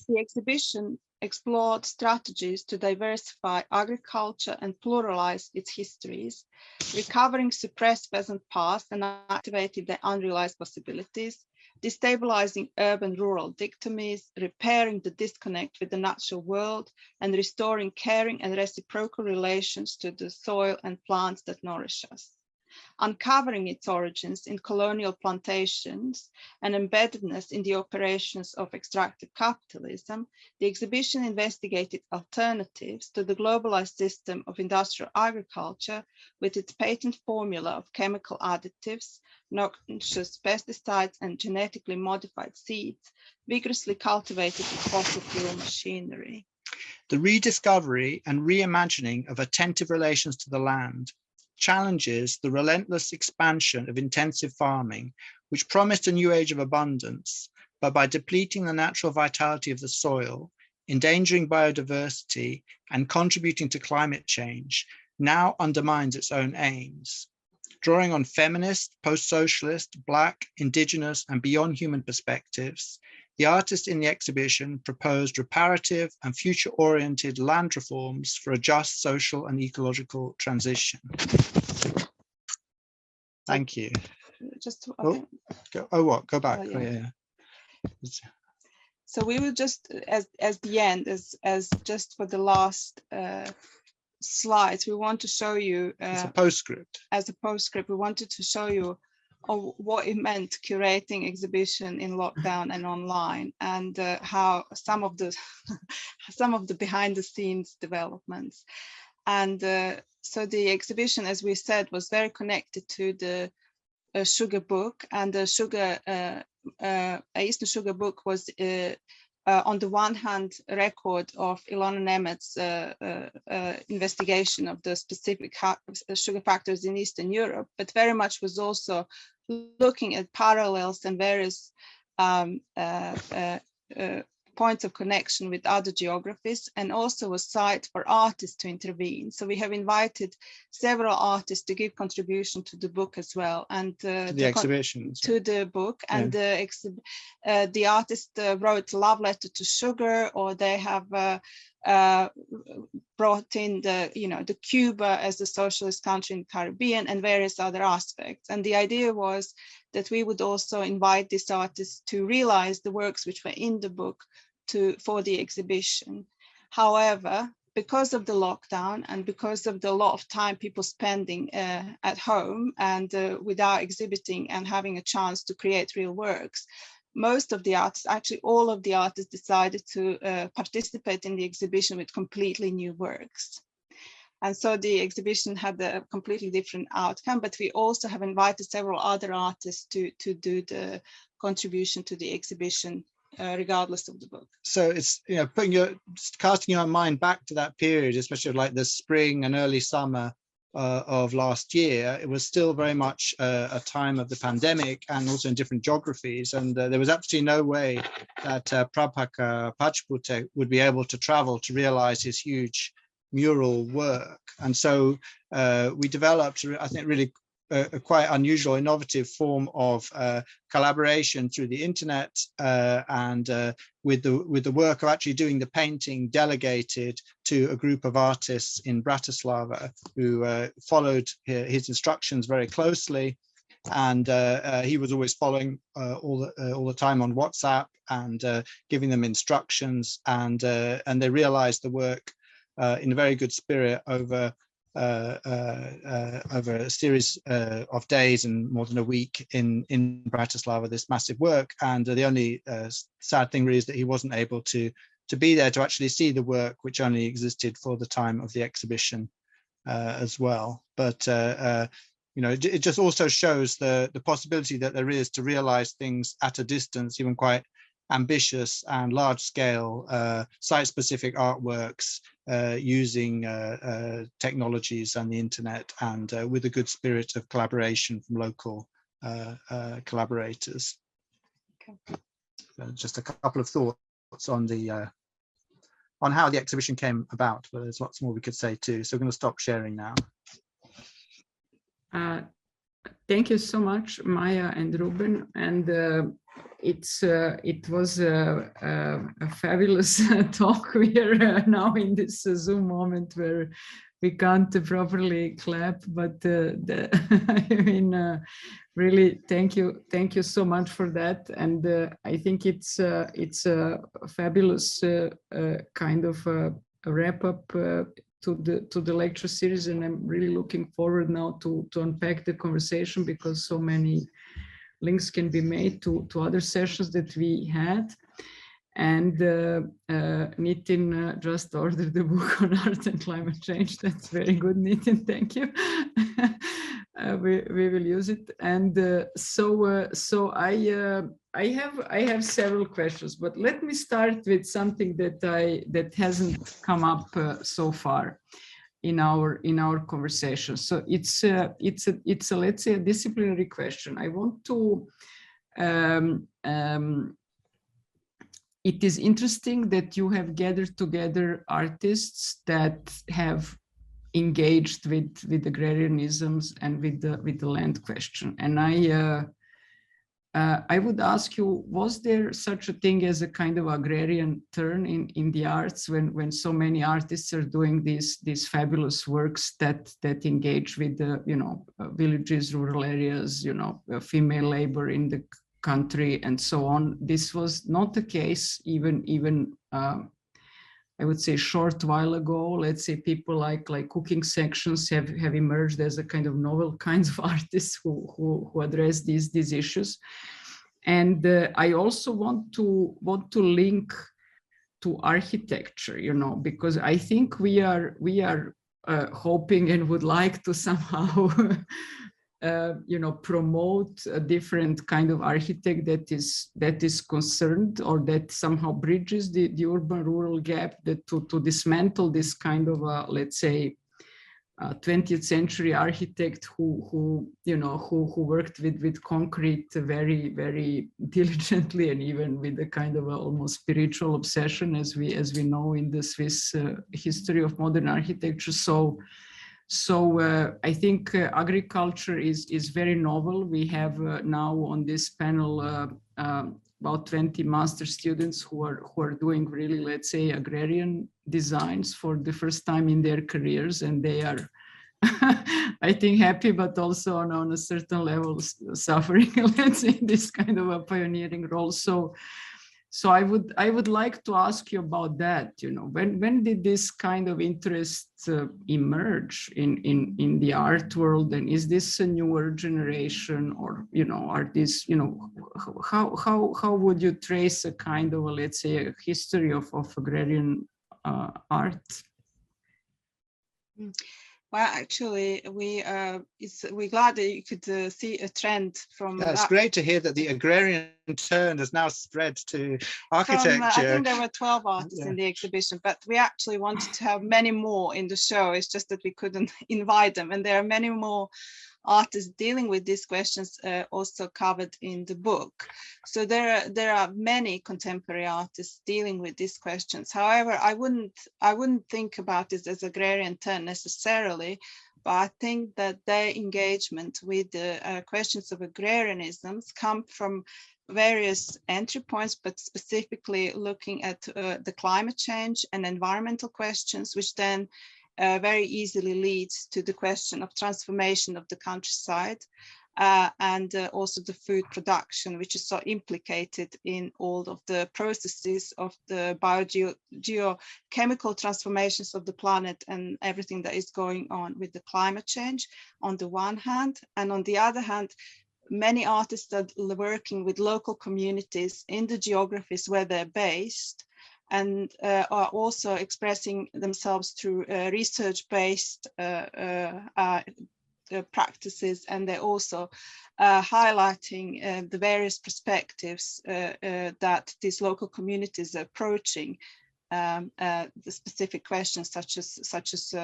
The exhibition explored strategies to diversify agriculture and pluralize its histories, recovering suppressed peasant past and activating their unrealized possibilities, destabilizing urban-rural dichotomies, repairing the disconnect with the natural world, and restoring caring and reciprocal relations to the soil and plants that nourish us. Uncovering its origins in colonial plantations and embeddedness in the operations of extractive capitalism, the exhibition investigated alternatives to the globalized system of industrial agriculture with its patent formula of chemical additives, noxious pesticides, and genetically modified seeds, vigorously cultivated with fossil fuel machinery. The rediscovery and reimagining of attentive relations to the land challenges the relentless expansion of intensive farming, which promised a new age of abundance, but by depleting the natural vitality of the soil, endangering biodiversity, and contributing to climate change, now undermines its own aims. Drawing on feminist, post-socialist, Black, Indigenous, and beyond human perspectives, the artist in the exhibition proposed reparative and future-oriented land reforms for a just social and ecological transition. Thank you. Just go back. Oh, yeah. Oh, yeah. So we will just, as the end, as just for the last slides, we want to show you as a postscript. As a postscript, we wanted to show you what it meant curating exhibition in lockdown and online, and how some of the behind the scenes developments. And so the exhibition, as we said, was very connected to the sugar book, and the sugar Eastern Sugar book was on the one hand record of Ilona Nemet's investigation of the specific sugar factors in Eastern Europe, but very much was also looking at parallels and various points of connection with other geographies, and also a site for artists to intervene. So we have invited several artists to give contribution to the book as well, and the exhibition to the book. And the artist wrote a love letter to sugar, or they have brought in the Cuba as a socialist country in the Caribbean and various other aspects. And the idea was that we would also invite these artists to realize the works which were in the book for the exhibition. However, because of the lockdown and because of the lot of time people spending at home and without exhibiting and having a chance to create real works, most of the artists, actually all of the artists, decided to participate in the exhibition with completely new works. And so the exhibition had a completely different outcome, but we also have invited several other artists to do the contribution to the exhibition, regardless of the book. So it's, you know, casting your mind back to that period, especially like the spring and early summer of last year. It was still very much a time of the pandemic and also in different geographies. And there was absolutely no way that Prabhakar Pachpute would be able to travel to realize his huge mural work. And so we developed, I think, really a quite unusual, innovative form of collaboration through the internet, and with the work of actually doing the painting delegated to a group of artists in Bratislava who followed his instructions very closely. And he was always following all the time on WhatsApp and giving them instructions, and they realized the work in a very good spirit over a series of days and more than a week in Bratislava, this massive work. And the only sad thing really is that he wasn't able to be there to actually see the work, which only existed for the time of the exhibition as well. But you know, it just also shows the possibility that there is to realize things at a distance, even quite ambitious and large-scale site-specific artworks using technologies and the internet, and with a good spirit of collaboration from local collaborators. Okay. Just a couple of thoughts on the on how the exhibition came about, but there's lots more we could say too. So we're going to stop sharing now. Thank you so much, Maja and Reuben, and it was a fabulous talk. We are now in this Zoom moment where we can't properly clap, but I mean, really, thank you so much for that. And I think it's a fabulous kind of a wrap up to the lecture series, and I'm really looking forward now to unpack the conversation, because so many links can be made to other sessions that we had. And Nitin just ordered the book on art and climate change. That's very good, Nitin. Thank you. We will use it. And so I have several questions, but let me start with something that hasn't come up so far in our conversation. So it's a let's say a disciplinary question. I want to it is interesting that you have gathered together artists that have engaged with agrarianisms and with the land question. And I would ask you, was there such a thing as a kind of agrarian turn in the arts when so many artists are doing these fabulous works that engage with the, you know, villages, rural areas, you know, female labor in the country and so on? This was not the case even I would say short while ago. Let's say people like cooking sections have emerged as a kind of novel kinds of artists who address these issues. And I also want to link to architecture, you know, because I think we are hoping and would like to somehow you know, promote a different kind of architect that is concerned, or that somehow bridges the urban-rural gap, that to dismantle this kind of let's say 20th century architect who you know who worked with concrete very, very diligently, and even with a kind of almost spiritual obsession, as we know in the Swiss history of modern architecture. So I think agriculture is very novel. We have now on this panel about 20 master students who are doing really, let's say, agrarian designs for the first time in their careers, and they are I think happy, but also on a certain level suffering, let's say, this kind of a pioneering role. So I would like to ask you about that. You know, when did this kind of interest emerge in the art world, and is this a newer generation, or, you know, are these, you know, how would you trace a kind of let's say a history of agrarian art? Well, actually, we're glad that you could see a trend from. Yeah, it's great to hear that the agrarian turn has now spread to architecture. I think there were 12 artists in the exhibition, but we actually wanted to have many more in the show. It's just that we couldn't invite them, and there are many more artists dealing with these questions also covered in the book. So there are many contemporary artists dealing with these questions. However, I wouldn't think about this as agrarian turn necessarily, but I think that their engagement with the questions of agrarianisms come from various entry points, but specifically looking at the climate change and environmental questions, which then very easily leads to the question of transformation of the countryside and also the food production, which is so implicated in all of the processes of the geochemical transformations of the planet and everything that is going on with the climate change on the one hand. And on the other hand, many artists are working with local communities in the geographies where they're based, and are also expressing themselves through research-based practices, and they're also highlighting the various perspectives that these local communities are approaching the specific questions such as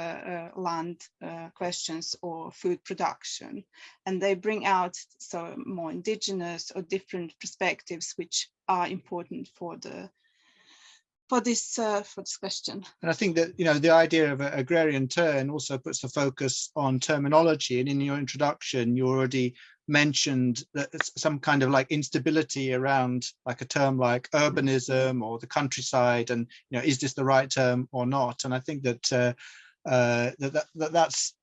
land questions or food production, and they bring out so more indigenous or different perspectives which are important for this question. And I think that, you know, the idea of an agrarian turn also puts the focus on terminology. And in your introduction, you already mentioned that it's some kind of like instability around like a term like urbanism or the countryside, and, you know, is this the right term or not? And I think that that's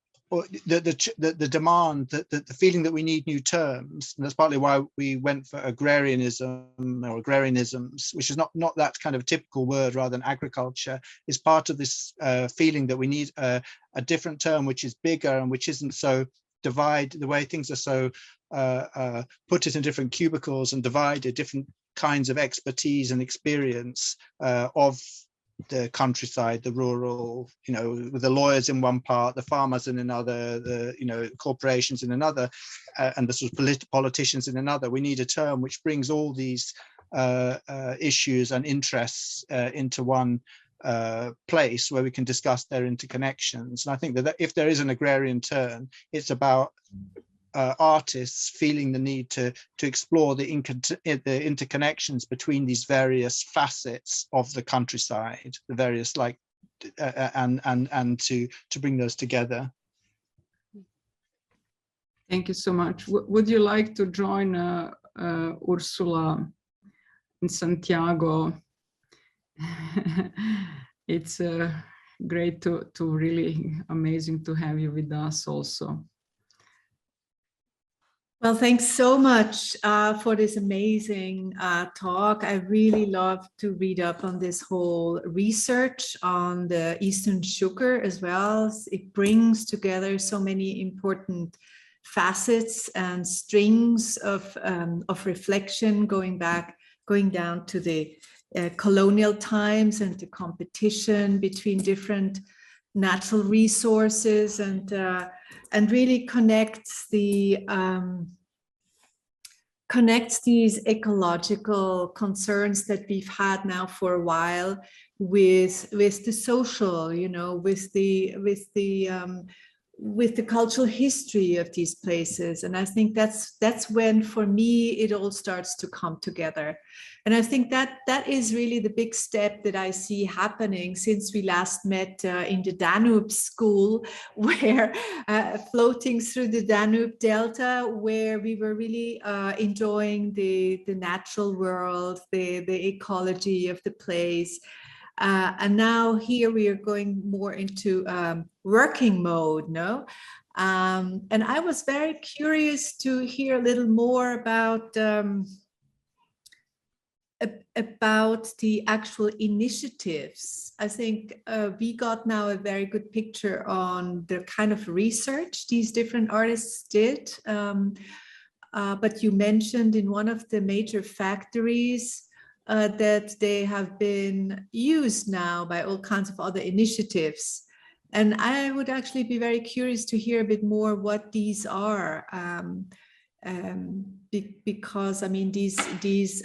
the demand, the feeling that we need new terms, and that's partly why we went for agrarianism or agrarianisms, which is not that kind of typical word rather than agriculture, is part of this feeling that we need a different term which is bigger and which isn't so divide the way things are so put it in different cubicles and divided different kinds of expertise and experience of the countryside, the rural, you know, with the lawyers in one part, the farmers in another, the, you know, corporations in another, and the sort of politicians in another. We need a term which brings all these issues and interests into one place where we can discuss their interconnections. And I think that if there is an agrarian turn, it's about artists feeling the need to explore the interconnections between these various facets of the countryside, the various like and to bring those together. Thank you so much. Would you like to join Ursula and Santiago? It's great to really amazing to have you with us also. Well, thanks so much for this amazing talk. I really love to read up on this whole research on the Eastern sugar as well. It brings together so many important facets and strings of reflection going down to the colonial times and the competition between different natural resources, and really connects these ecological concerns that we've had now for a while with the social, you know, with the cultural history of these places. And I think that's when, for me, it all starts to come together. And I think that is really the big step that I see happening since we last met in the Danube school, where floating through the Danube Delta, where we were really enjoying the natural world, the ecology of the place. And now here we are going more into working mode, no? And I was very curious to hear a little more about the actual initiatives. I think we got now a very good picture on the kind of research these different artists did. But you mentioned in one of the major factories that they have been used now by all kinds of other initiatives. And I would actually be very curious to hear a bit more what these are, because I mean these this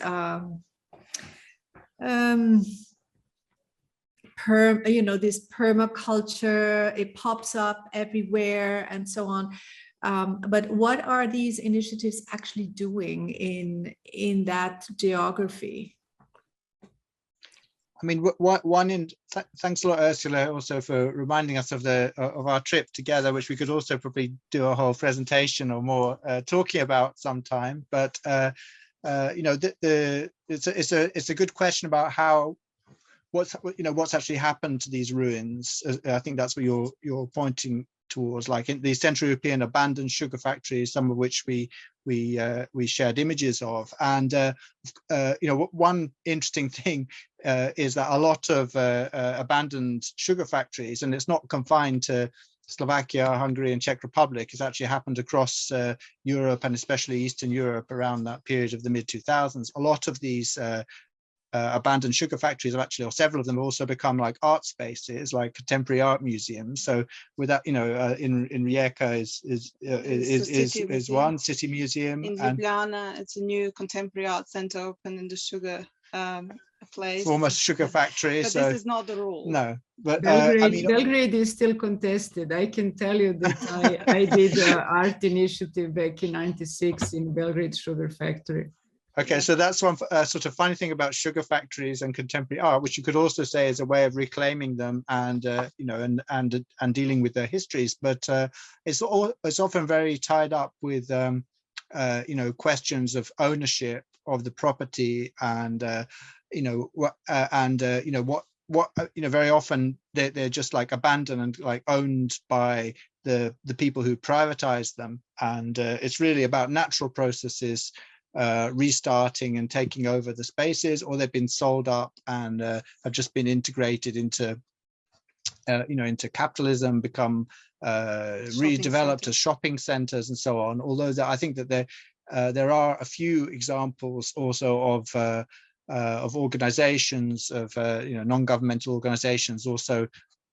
permaculture, it pops up everywhere and so on. But what are these initiatives actually doing in that geography? I mean, thanks a lot, Ursula, also for reminding us of our trip together, which we could also probably do a whole presentation or more talking about sometime. But it's a good question about what's actually happened to these ruins. I think that's what you're pointing towards, like in the Central European abandoned sugar factories, some of which we shared images of. And one interesting thing is that a lot of abandoned sugar factories, and it's not confined to Slovakia, Hungary, and Czech Republic, has actually happened across Europe, and especially Eastern Europe around that period of the mid-2000s. A lot of these abandoned sugar factories have actually, or several of them, have also become like art spaces, like contemporary art museums. So with that, in Rijeka is one city museum. In Ljubljana, it's a new contemporary art center open in the sugar place. Former sugar factory. But so this is not the rule. No, but Belgrade is still contested. I can tell you that I did an art initiative back in '96 in Belgrade Sugar Factory. Okay, so that's one sort of funny thing about sugar factories and contemporary art, which you could also say is a way of reclaiming them and and dealing with their histories. But it's often very tied up with questions of ownership of the property and very often they're just like abandoned and like owned by the people who privatize them, and it's really about natural processes restarting and taking over the spaces, or they've been sold up and have just been integrated into capitalism, become redeveloped as shopping centers and so on. Although I think that there are a few examples also of organizations, of non-governmental organizations also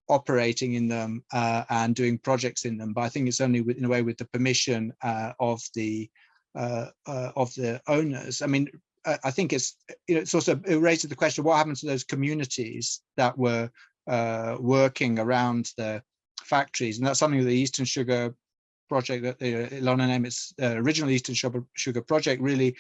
operating in them and doing projects in them. But I think it's only in a way with the permission of the owners. I mean, I think it's also, it raises the question, what happened to those communities that were working around the factories? And that's something that the Eastern Sugar Project, that Ilona Nemit's original Eastern Sugar Project really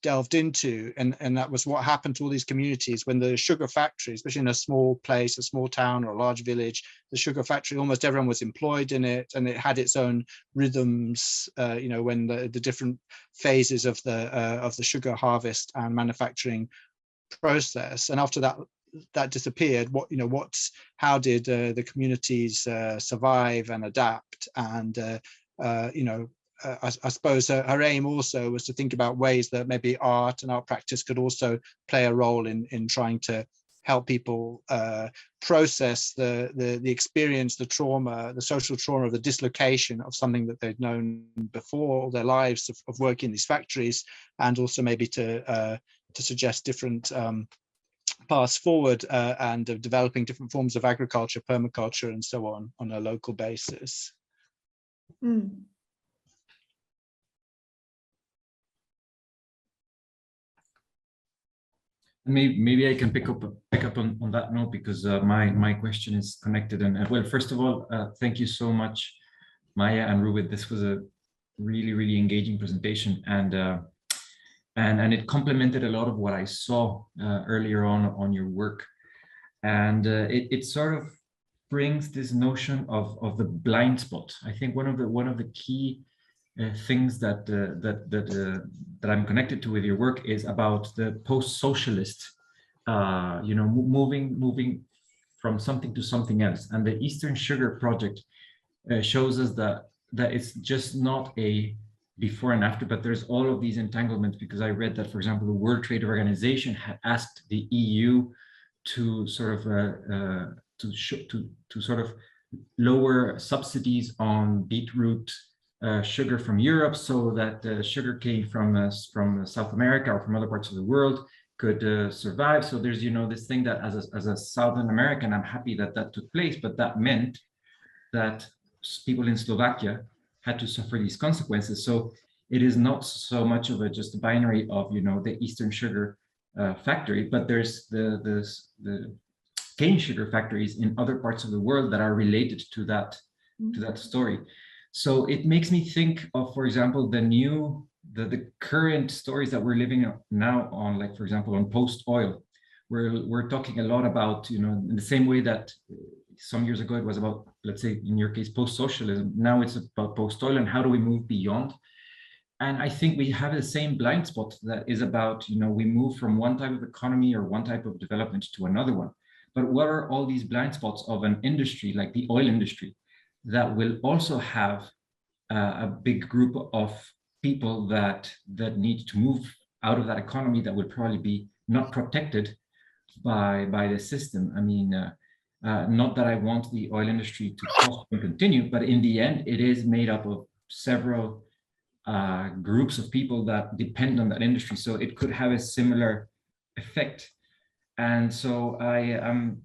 delved into, and that was what happened to all these communities when the sugar factory, especially in a small place, a small town or a large village, the sugar factory, almost everyone was employed in it, and it had its own rhythms, when the different phases of the sugar harvest and manufacturing process. And after that disappeared, how did the communities survive and adapt? And I suppose her aim also was to think about ways that maybe art and art practice could also play a role in trying to help people process the experience, the trauma, the social trauma of the dislocation of something that they'd known before all their lives of working in these factories, and also maybe to suggest different paths forward and of developing different forms of agriculture, permaculture, and so on a local basis. Mm. Maybe I can pick up on that note, because my question is connected. And well, first of all, thank you so much, Maja and Reuben. This was a really engaging presentation, and it complemented a lot of what I saw earlier on your work, and it sort of brings this notion of the blind spot. I think one of the key things that I'm connected to with your work is about the post-socialist, moving from something to something else. And the Eastern Sugar Project shows us that it's just not a before and after, but there's all of these entanglements. Because I read that, for example, the World Trade Organization had asked the EU to sort of to sort of lower subsidies on beetroot sugar from Europe, so that sugar came from South America or from other parts of the world survive. So there's, you know, this thing that as a Southern American, I'm happy that that took place, but that meant that people in Slovakia had to suffer these consequences. So it is not so much of just a binary of, you know, the Eastern sugar factory, but there's the cane sugar factories in other parts of the world that are related to that story. So it makes me think of, for example, the current stories that we're living now on, like, for example, on post-oil. We're talking a lot about, you know, in the same way that some years ago it was about, let's say, in your case, post-socialism. Now it's about post-oil and how do we move beyond. And I think we have the same blind spot that is about, you know, we move from one type of economy or one type of development to another one. But what are all these blind spots of an industry like the oil industry that will also have a big group of people that need to move out of that economy that will probably be not protected by the system? I mean, not that I want the oil industry to prosper and continue, but in the end, it is made up of several groups of people that depend on that industry. So it could have a similar effect. And so I'm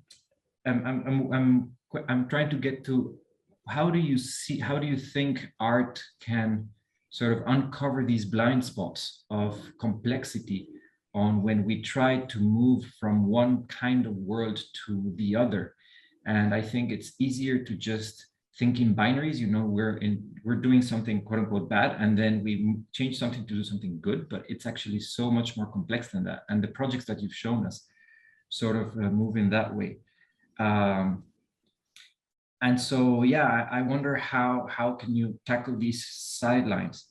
trying to get to, how do you think art can sort of uncover these blind spots of complexity on when we try to move from one kind of world to the other? And I think it's easier to just think in binaries, you know, we're doing something quote unquote bad, and then we change something to do something good, but it's actually so much more complex than that. And the projects that you've shown us sort of move in that way. And so, yeah, I wonder how can you tackle these sidelines?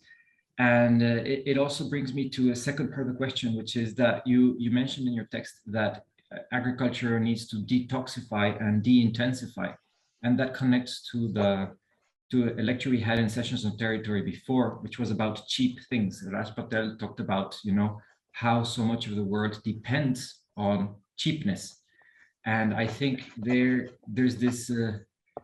And it also brings me to a second part of the question, which is that you mentioned in your text that agriculture needs to detoxify and de-intensify. And that connects to a lecture we had in Sessions on Territory before, which was about cheap things. Raj Patel talked about, you know, how so much of the world depends on cheapness. And I think there's this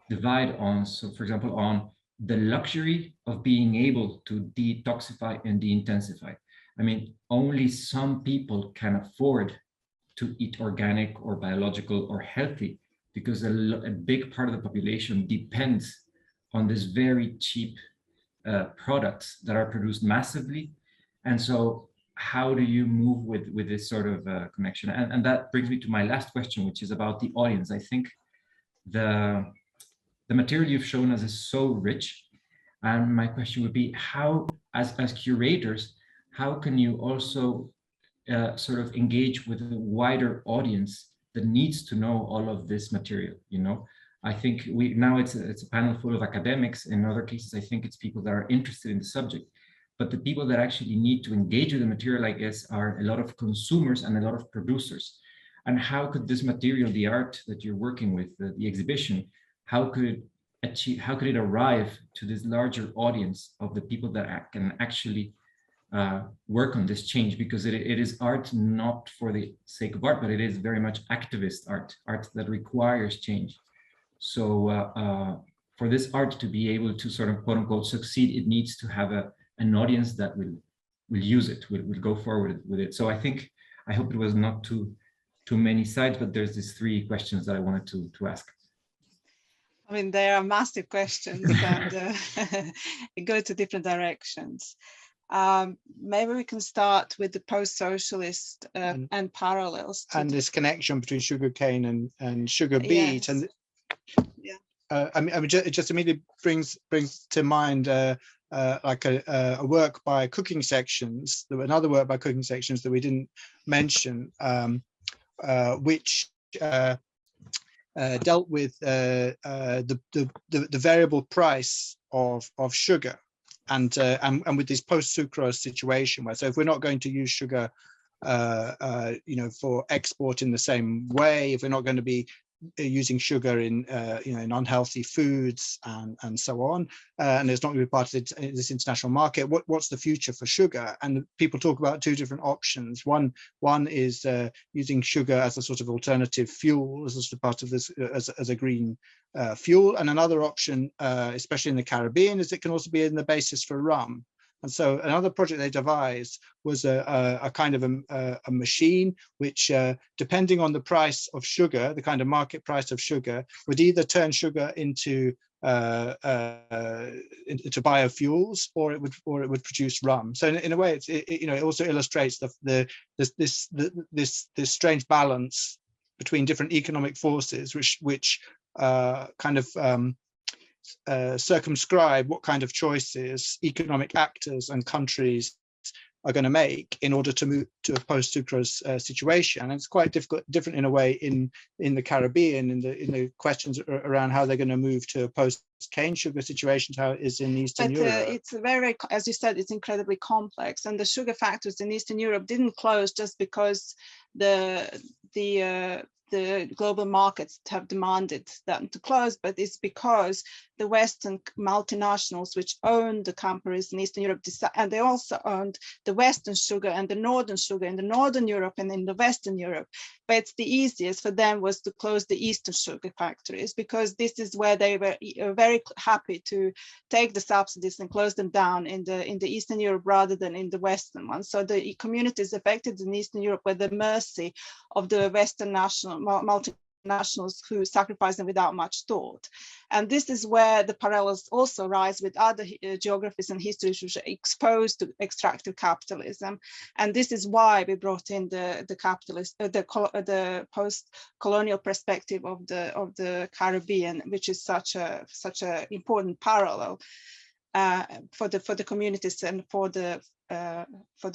divide on, so for example, on the luxury of being able to detoxify and de-intensify. I mean, only some people can afford to eat organic or biological or healthy, because a big part of the population depends on this very cheap products that are produced massively. And so how do you move with this sort of connection? And that brings me to my last question, which is about the audience. I think the material you've shown us is so rich. And my question would be, how, as curators, how can you also sort of engage with a wider audience that needs to know all of this material? You know, I think now it's a panel full of academics. In other cases, I think it's people that are interested in the subject. But the people that actually need to engage with the material, I guess, are a lot of consumers and a lot of producers. And how could this material, the art that you're working with, the exhibition, how could it arrive to this larger audience of the people that can actually work on this change? Because it is art not for the sake of art, but it is very much activist art that requires change. So for this art to be able to sort of quote unquote succeed, it needs to have an audience that will use it, will go forward with it. So I hope it was not too many sides, but there's these three questions that I wanted to ask. I mean, they are massive questions and go to different directions. Maybe we can start with the post-socialist and parallels. And this connection between sugarcane and sugar beet. Yes. And yeah. I mean, it just immediately brings to mind like a work by Cooking Sections, another work by Cooking Sections that we didn't mention, which dealt with the variable price of sugar, and with this post-sucrose situation, where, so if we're not going to use sugar, you know, for export in the same way, if we're not going to be using sugar in you know, in unhealthy foods and so on, and it's not going to be part of this international market, what's the future for sugar? And people talk about two different options. One is using sugar as a sort of alternative fuel, as a sort of part of this as a green fuel, and another option, especially in the Caribbean, is it can also be in the basis for rum. And so another project they devised was a kind of a machine which, depending on the price of sugar, the kind of market price of sugar, would either turn sugar into biofuels, or it would produce rum. So in a way, it also illustrates this strange balance between different economic forces, which kind of circumscribe what kind of choices economic actors and countries are going to make in order to move to a post-sucrose situation. And it's quite different in a way in the Caribbean, in the questions around how they're going to move to a post-cane sugar situation, how it is in Eastern Europe. It's very, as you said, it's incredibly complex, and the sugar factories in Eastern Europe didn't close just because the global markets have demanded them to close, but it's because the Western multinationals which owned the companies in Eastern Europe, and they also owned the Western sugar and the Northern sugar in the Northern Europe and in the Western Europe. But it's the easiest for them was to close the Eastern sugar factories, because this is where they were very happy to take the subsidies and close them down in the Eastern Europe rather than in the Western ones. So the communities affected in Eastern Europe were the mercy of the Western multinationals who sacrificed them without much thought. And this is where the parallels also rise with other geographies and histories which are exposed to extractive capitalism. And this is why we brought in the capitalist, the post-colonial perspective of the Caribbean, which is such a important parallel for the communities and for the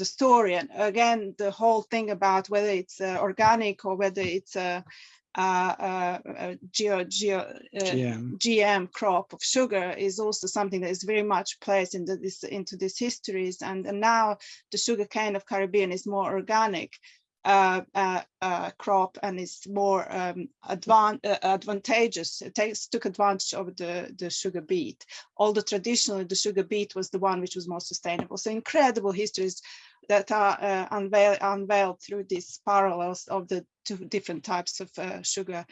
story. And again, the whole thing about whether it's organic or whether it's a GM crop of sugar is also something that is very much placed into these histories. And now the sugar cane of Caribbean is more organic crop, and is more advantageous. It took advantage of the sugar beet. Although traditionally the sugar beet was the one which was more sustainable. So incredible histories that are unveiled through these parallels of the two different types of sugar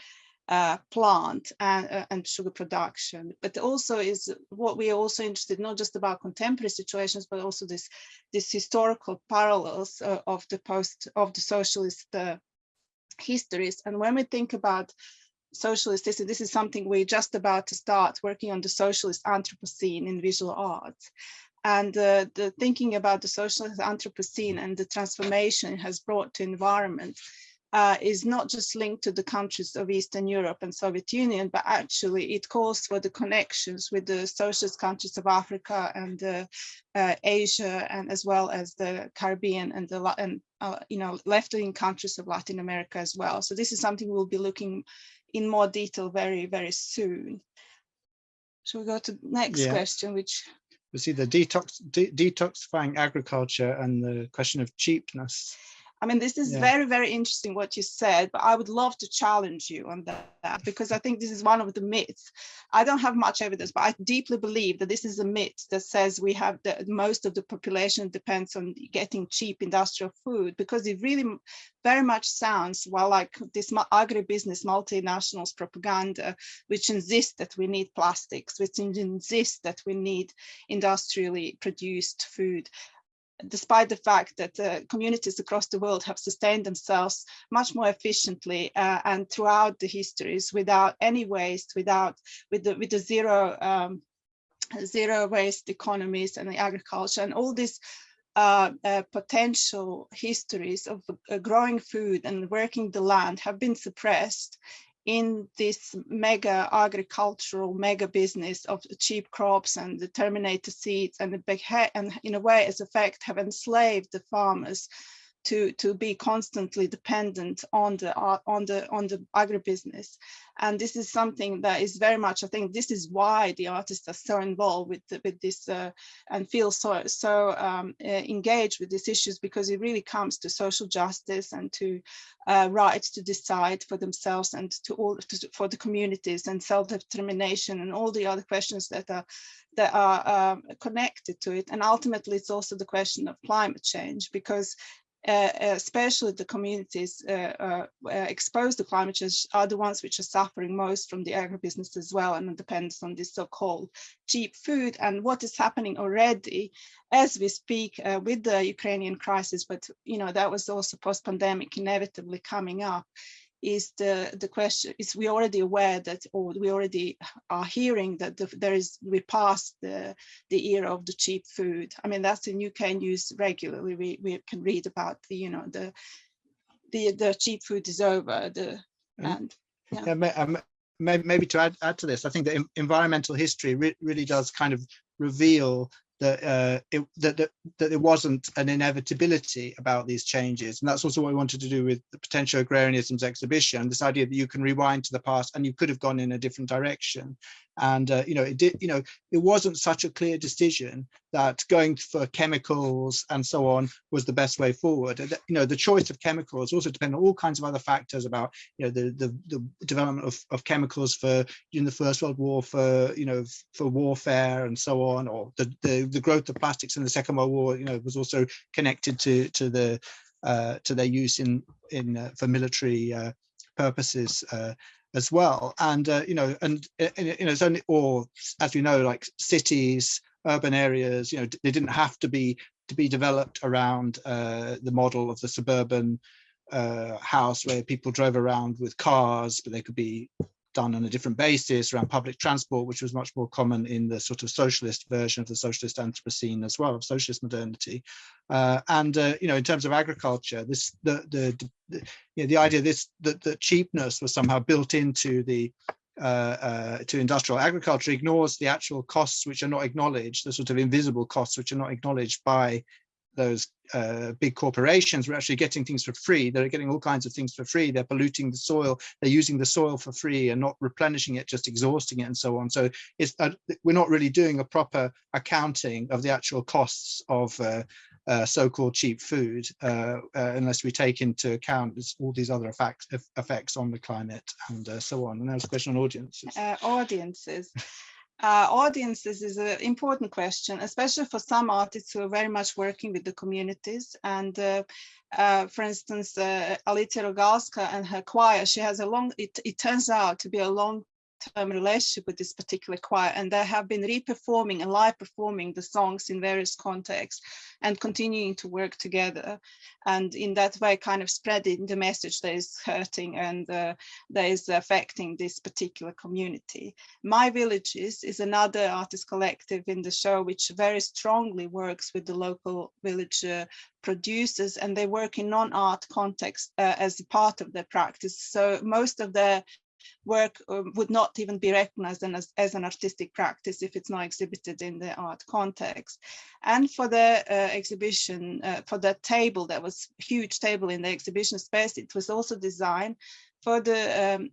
plant and sugar production. But also is what we are also interested, not just about contemporary situations, but also this historical parallels of the socialist histories. And when we think about socialist history, this is something we're just about to start working on, the socialist Anthropocene in visual arts. And the thinking about the socialist Anthropocene and the transformation it has brought to environment is not just linked to the countries of Eastern Europe and Soviet Union, but actually it calls for the connections with the socialist countries of Africa and Asia, and as well as the Caribbean and left-wing countries of Latin America as well. So this is something we'll be looking in more detail very, very soon. Shall we go to the next question, which we see the detoxifying agriculture and the question of cheapness. I mean, this is very, very interesting what you said, but I would love to challenge you on that, because I think this is one of the myths. I don't have much evidence, but I deeply believe that this is a myth that says we have most of the population depends on getting cheap industrial food, because it really very much sounds like this agribusiness multinationals propaganda, which insists that we need plastics, which insists that we need industrially produced food, despite the fact that communities across the world have sustained themselves much more efficiently and throughout the histories without any waste, with the zero waste economies and the agriculture, and all these potential histories of growing food and working the land have been suppressed in this mega agricultural mega business of cheap crops and the terminator seeds, and in a way, as effect, have enslaved the farmers to be constantly dependent on the agribusiness. And this is something that is very much, I think this is why the artists are so involved with this and feel so engaged with these issues, because it really comes to social justice and to rights to decide for themselves and for the communities, and self-determination and all the other questions that are connected to it. And ultimately, it's also the question of climate change, because especially the communities exposed to climate change are the ones which are suffering most from the agribusiness as well, and it depends on this so-called cheap food. And what is happening already as we speak with the Ukrainian crisis, but that was also post-pandemic inevitably coming up, is the question is, we already aware that, or we already are hearing that we passed the era of the cheap food. I mean, that's in UK news regularly. We can read about the cheap food is over. Maybe to add to this, I think that environmental history really does kind of reveal that there wasn't an inevitability about these changes. And that's also what we wanted to do with the Potential Agrarianisms exhibition, this idea that you can rewind to the past and you could have gone in a different direction. And it wasn't such a clear decision that going for chemicals and so on was the best way forward. The choice of chemicals also depended on all kinds of other factors about the development of chemicals in the First World War for warfare and so on, or the growth of plastics in the Second World War was also connected to their use for military purposes as well. And it's only, or as we know, like cities, urban areas, they didn't have to be developed around the model of the suburban house where people drove around with cars, but they could be done on a different basis around public transport, which was much more common in the sort of socialist version of the socialist Anthropocene as well, of socialist modernity. In terms of agriculture, the idea that cheapness was somehow built into the to industrial agriculture ignores the actual costs which are not acknowledged, the sort of invisible costs which are not acknowledged by those big corporations. We're actually getting things for free. They're getting all kinds of things for free. They're polluting the soil. They're using the soil for free and not replenishing it, just exhausting it and so on. So we're not really doing a proper accounting of the actual costs of so-called cheap food unless we take into account all these other effects on the climate and so on. And that was a question on audiences. Audiences is an important question, especially for some artists who are very much working with the communities. And for instance, Alicja Rogalska and her choir, she has it turns out to be a long-term relationship with this particular choir, and they have been re-performing and live performing the songs in various contexts and continuing to work together, and in that way kind of spreading the message that is hurting and that is affecting this particular community. My Villages is another artist collective in the show which very strongly works with the local village producers, and they work in non-art context as a part of their practice. So most of their work would not even be recognized as an artistic practice if it's not exhibited in the art context. And for the exhibition, for that table, that was a huge table in the exhibition space, it was also designed for the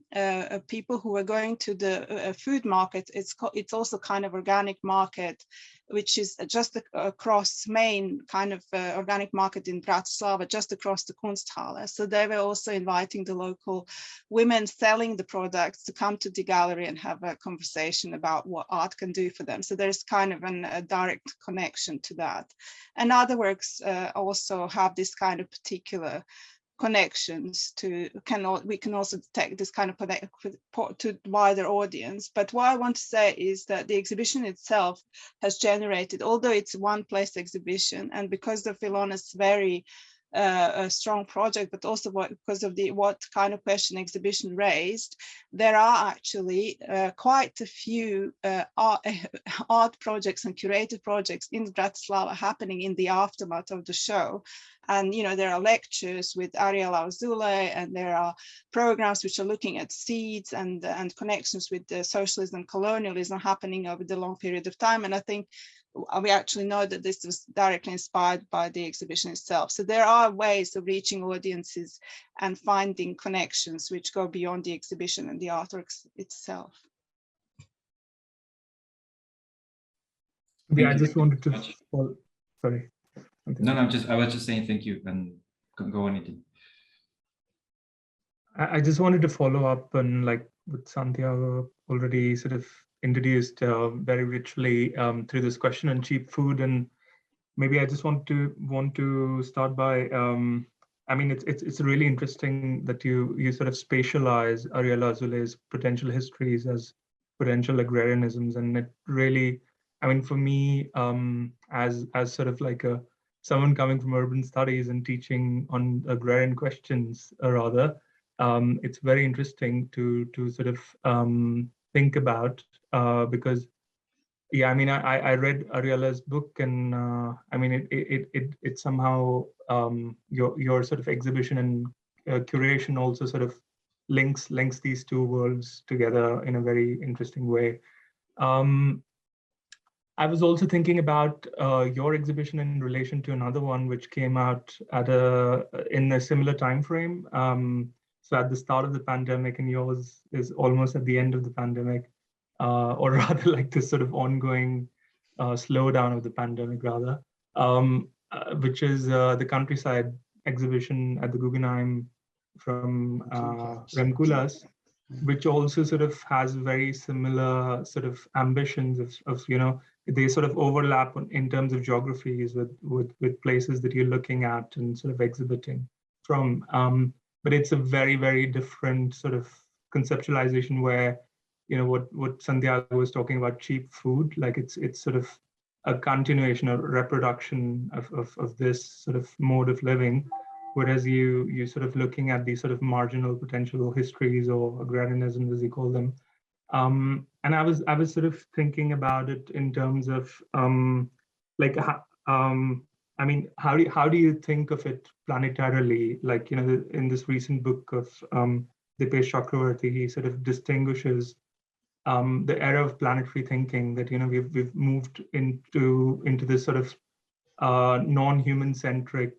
people who are going to the food market. It's also kind of organic market, which is just across main kind of organic market in Bratislava, just across the Kunsthalle. So they were also inviting the local women selling the products to come to the gallery and have a conversation about what art can do for them. So there's kind of a direct connection to that. And other works also have this kind of particular connections we can also detect this kind of connect to wider audience. But what I want to say is that the exhibition itself has generated, although it's a one-place exhibition, and because of Ilona's very a strong project, but also because of what kind of question exhibition raised, there are actually quite a few art projects and curated projects in Bratislava happening in the aftermath of the show. And there are lectures with Ariel Auzule, and there are programs which are looking at seeds and connections with the socialism and colonialism happening over the long period of time. And I think we actually know that this was directly inspired by the exhibition itself. So there are ways of reaching audiences and finding connections which go beyond the exhibition and the artworks itself. I just wanted to sorry. No, I was just saying thank you, and go on, Nitin. I just wanted to follow up on what Santiago already sort of introduced very richly through this question on cheap food, and maybe I just want to start by, I mean, it's really interesting that you sort of spatialize Ariella Azoulai's potential histories as potential agrarianisms, and it really, I mean, for me, as sort of like someone coming from urban studies and teaching on agrarian questions, rather, it's very interesting to sort of think about, because yeah, I mean, I read Ariella's book, and I mean, it somehow your sort of exhibition and curation also sort of links these two worlds together in a very interesting way. I was also thinking about your exhibition in relation to another one which came out in a similar time frame. So at the start of the pandemic, and yours is almost at the end of the pandemic. Or rather like this sort of ongoing slowdown of the pandemic, rather, which is the countryside exhibition at the Guggenheim from Rem Koolhaas, which also sort of has very similar sort of ambitions of they sort of overlap in terms of geographies with places that you're looking at and sort of exhibiting from. But it's a very, very different sort of conceptualization where, what Santiago was talking about, cheap food, like it's sort of a continuation or reproduction of this sort of mode of living, whereas you sort of looking at these sort of marginal potential histories, or agrarianism as you call them. And I was sort of thinking about it in terms of I mean, how do you think of it planetarily? Like, in this recent book of Dipesh Chakravarti, he sort of distinguishes the era of planetary thinking, that we've moved into this sort of non-human centric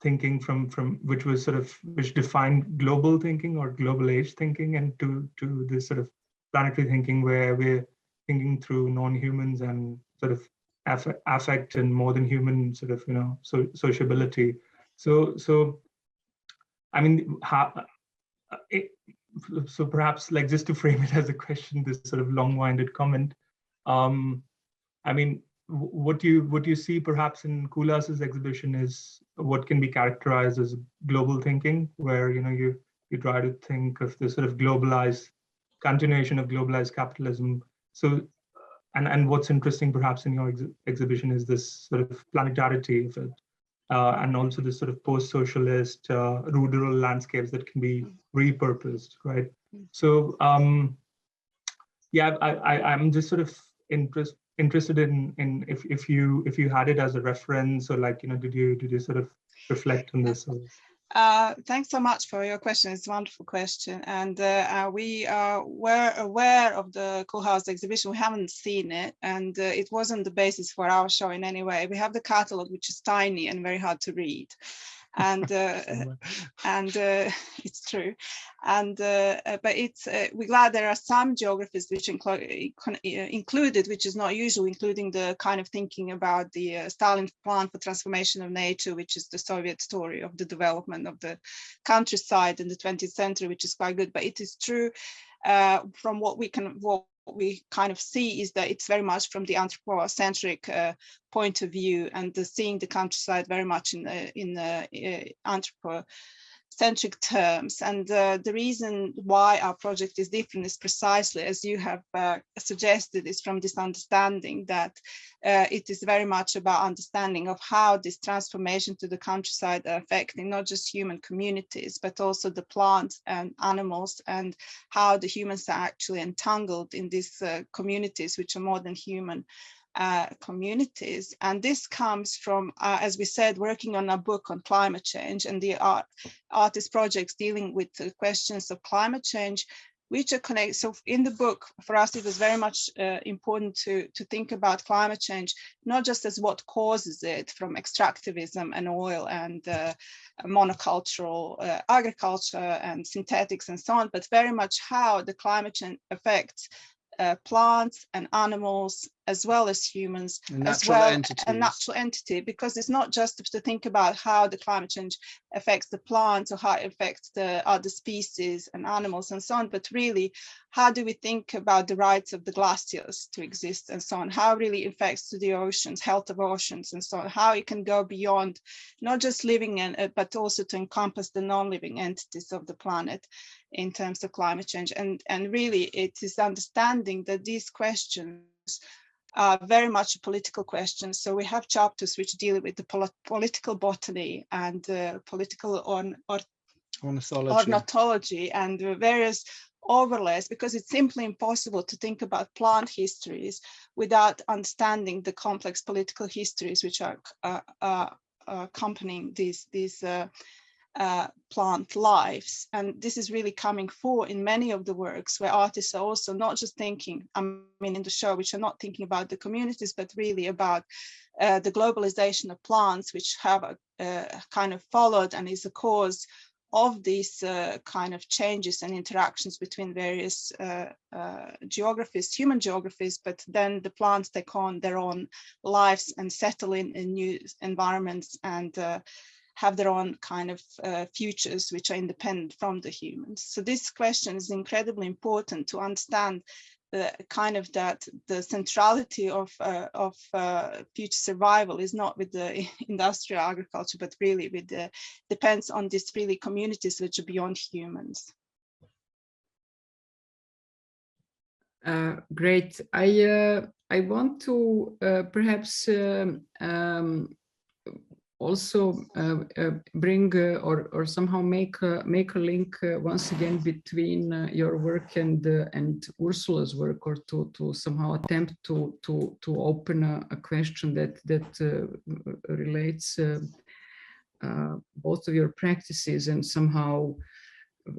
thinking from which defined global thinking or global age thinking, and to this sort of planetary thinking where we're thinking through non-humans and sort of affect and more than human sort of sociability. So I mean, so perhaps, like, just to frame it as a question, this sort of long-winded comment, I mean, what you see perhaps in Koolhaas's exhibition is what can be characterized as global thinking, where you try to think of the sort of globalized continuation of globalized capitalism. So and what's interesting perhaps in your exhibition is this sort of planetarity of it, and also this sort of post-socialist rural landscapes that can be repurposed, right? So yeah, I'm just sort of interested in if you had it as a reference, or like, did you sort of reflect on this? Thanks so much for your question. It's a wonderful question, and we were aware of the Koolhaas exhibition. We haven't seen it, and it wasn't the basis for our show in any way. We have the catalog, which is tiny and very hard to read, and it's true, and but it's we're glad there are some geographies which included, which is not usual, including the kind of thinking about the Stalin plan for transformation of nature, which is the Soviet story of the development of the countryside in the 20th century, which is quite good. But it is true, from what we kind of see is that it's very much from the anthropocentric point of view, and seeing the countryside very much in the anthropocentric terms. And the reason why our project is different is precisely, as you have suggested, is from this understanding that it is very much about understanding of how this transformation to the countryside are affecting not just human communities, but also the plants and animals, and how the humans are actually entangled in these communities, which are more than human communities. And this comes from, as we said, working on a book on climate change, and the artist projects dealing with the questions of climate change, which are connected. So in the book, for us, it was very much important to think about climate change, not just as what causes it, from extractivism and oil and monocultural agriculture and synthetics and so on, but very much how the climate change affects plants and animals as well as humans, a natural entity, because it's not just to think about how the climate change affects the plants or how it affects the other species and animals and so on, but really, how do we think about the rights of the glaciers to exist and so on, how it really affects to the oceans, health of oceans and so on, how it can go beyond not just living in it, but also to encompass the non-living entities of the planet in terms of climate change. And really, it is understanding that these questions are very much political questions. So we have chapters which deal with the political botany and political ornithology and various overlays, because it's simply impossible to think about plant histories without understanding the complex political histories which are accompanying these plant lives. And this is really coming forward in many of the works where artists are also not just thinking, I mean in the show, which are not thinking about the communities, but really about the globalization of plants, which have kind of followed and is a cause of these kind of changes and interactions between various geographies, human geographies, but then the plants take on their own lives and settle in new environments and have their own kind of futures which are independent from the humans. So this question is incredibly important to understand the kind of that the centrality of future survival is not with the industrial agriculture, but really with the depends on these really communities which are beyond humans. Great. I want to perhaps also bring or somehow make a link once again between your work and Ursula's work, or to somehow attempt to open a question that relates both of your practices, and somehow,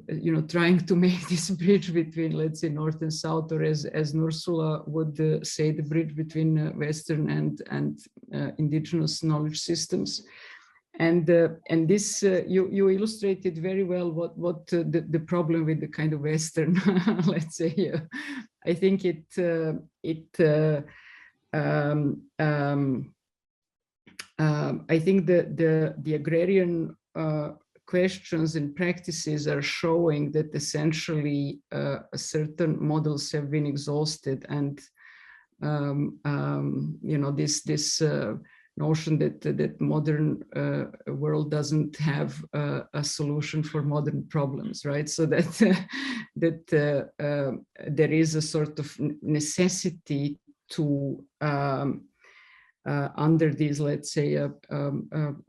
you know, trying to make this bridge between, let's say, North and South, or as Ursula would say, the bridge between Western and indigenous knowledge systems. And this you illustrated very well what the problem with the kind of Western, let's say. I think I think the agrarian questions and practices are showing that essentially certain models have been exhausted, and you know, this notion that modern world doesn't have a solution for modern problems, right? So that there is a sort of necessity to under these, let's say,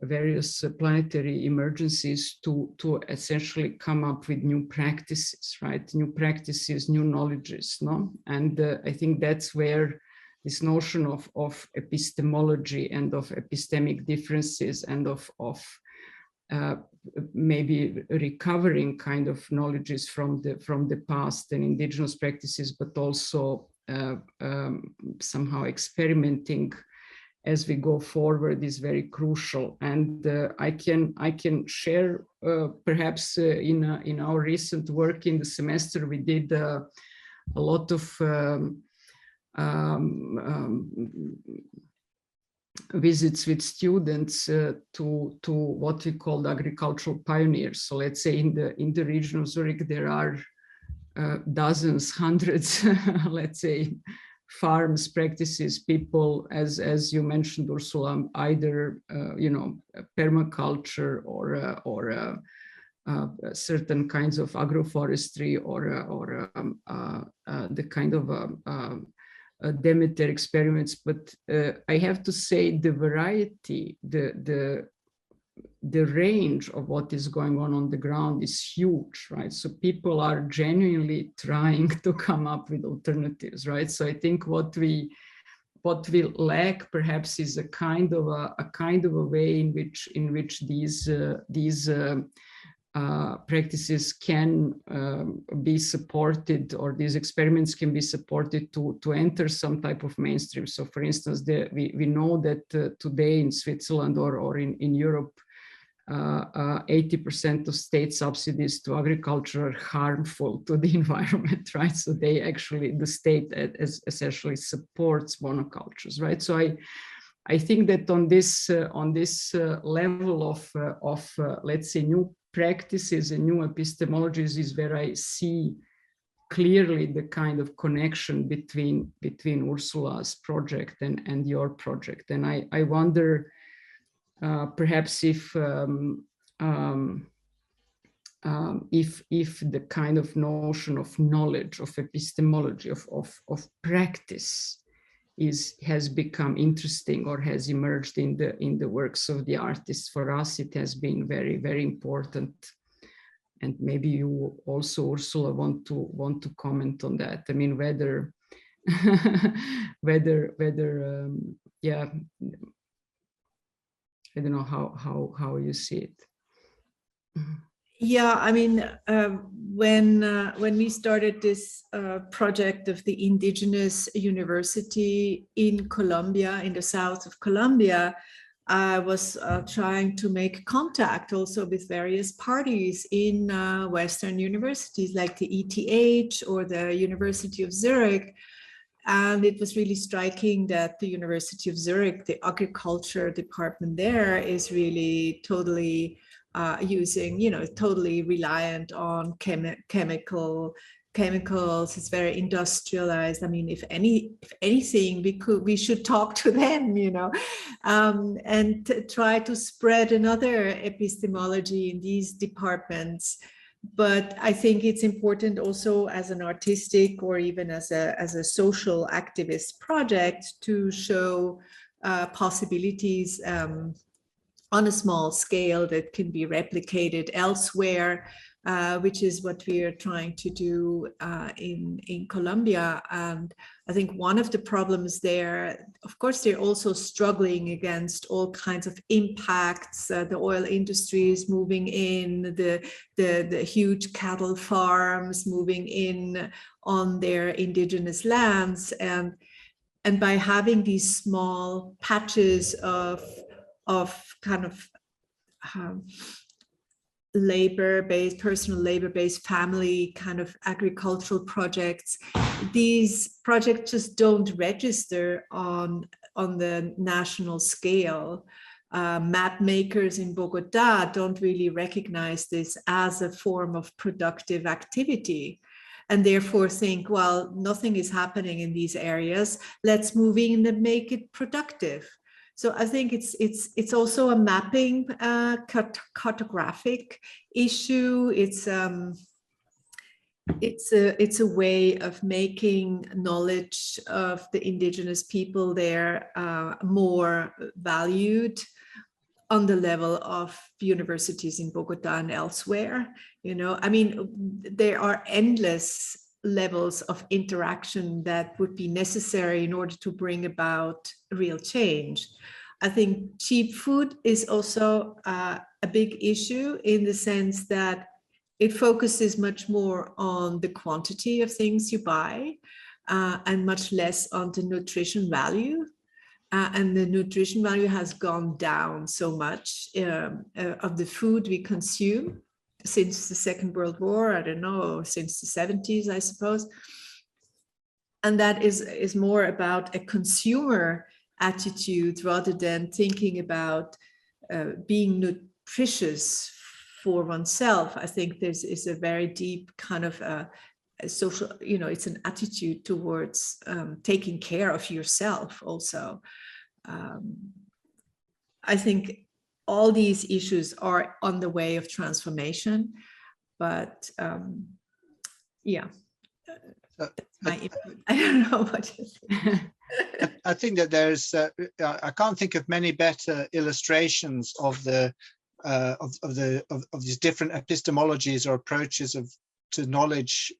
various planetary emergencies to essentially come up with new practices, right? New practices, new knowledges, no? And I think that's where this notion of epistemology and of epistemic differences and of maybe recovering kind of knowledges from the past and indigenous practices, but also somehow experimenting as we go forward is very crucial. And I can share perhaps in our recent work in the semester, we did a lot of visits with students to what we call the agricultural pioneers. So let's say in the region of Zurich there are dozens, hundreds, let's say, farms, practices, people, as you mentioned, Ursula, either you know, permaculture or certain kinds of agroforestry or the kind of Demeter experiments. But I have to say the variety, the range of what is going on the ground is huge, right? So people are genuinely trying to come up with alternatives, right? So I think what we lack perhaps is a kind of a way in which these practices can be supported, or these experiments can be supported to enter some type of mainstream. So for instance, we know that today in Switzerland or in Europe, 80% of state subsidies to agriculture are harmful to the environment, right? So they actually, the state essentially supports monocultures, right? So I think that on this level of let's say new practices and new epistemologies is where I see clearly the kind of connection between Ursula's project and your project. And I wonder perhaps if the kind of notion of knowledge, of epistemology, of practice has become interesting or has emerged in the works of the artists. For us, it has been very, very important. And maybe you also, Ursula, want to comment on that. I mean, whether yeah, I don't know how you see it. Yeah, I mean, when we started this project of the indigenous university in Colombia, in the south of Colombia, I was trying to make contact also with various parties in Western universities like the ETH or the University of Zurich. And it was really striking that the University of Zurich, the agriculture department there is really totally using, totally reliant on chemicals. It's very industrialized. I mean, if anything, we should talk to them, and try to spread another epistemology in these departments. But I think it's important also as an artistic or even as a social activist project to show possibilities on a small scale that can be replicated elsewhere, which is what we are trying to do in Colombia. And I think one of the problems there, of course, they're also struggling against all kinds of impacts. The oil industry is moving in, the huge cattle farms moving in on their indigenous lands. And by having these small patches of kind of labor-based, personal labor-based, family kind of agricultural projects, these projects just don't register on the national scale. Map makers in Bogota don't really recognize this as a form of productive activity, and therefore think, well, nothing is happening in these areas, let's move in and make it productive. So I think it's also a mapping cartographic issue. It's a way of making knowledge of the indigenous people there more valued on the level of universities in Bogota and elsewhere. I mean, there are endless levels of interaction that would be necessary in order to bring about real change. I think cheap food is also a big issue in the sense that it focuses much more on the quantity of things you buy and much less on the nutrition value. And the nutrition value has gone down so much of the food we consume since the Second World War, I don't know, since the 70s, I suppose. And that is more about a consumer attitude rather than thinking about being nutritious for oneself. I think this is a very deep kind of a social, it's an attitude towards taking care of yourself also. I think all these issues are on the way of transformation, but yeah, that's my input. I don't know what you think. I think that there's, I can't think of many better illustrations of these different epistemologies or approaches to knowledge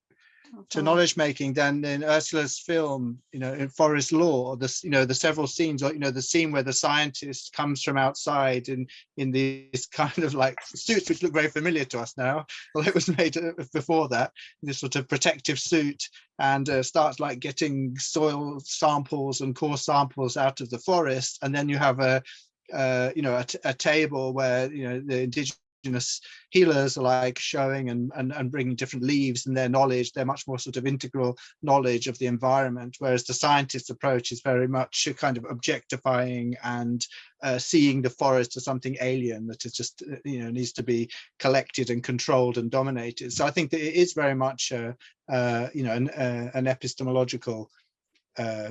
making than in Ursula's film, in Forest Law, the several scenes, or the scene where the scientist comes from outside in these kind of like suits which look very familiar to us now, although it was made before that, this sort of protective suit, and starts like getting soil samples and core samples out of the forest, and then you have a you know, a table where, you know, the indigenous healers are like showing and bringing different leaves and their knowledge. They're much more sort of integral knowledge of the environment, whereas the scientist approach is very much a kind of objectifying and seeing the forest as something alien that is just, you know, needs to be collected and controlled and dominated. So I think that it is very much you know, an epistemological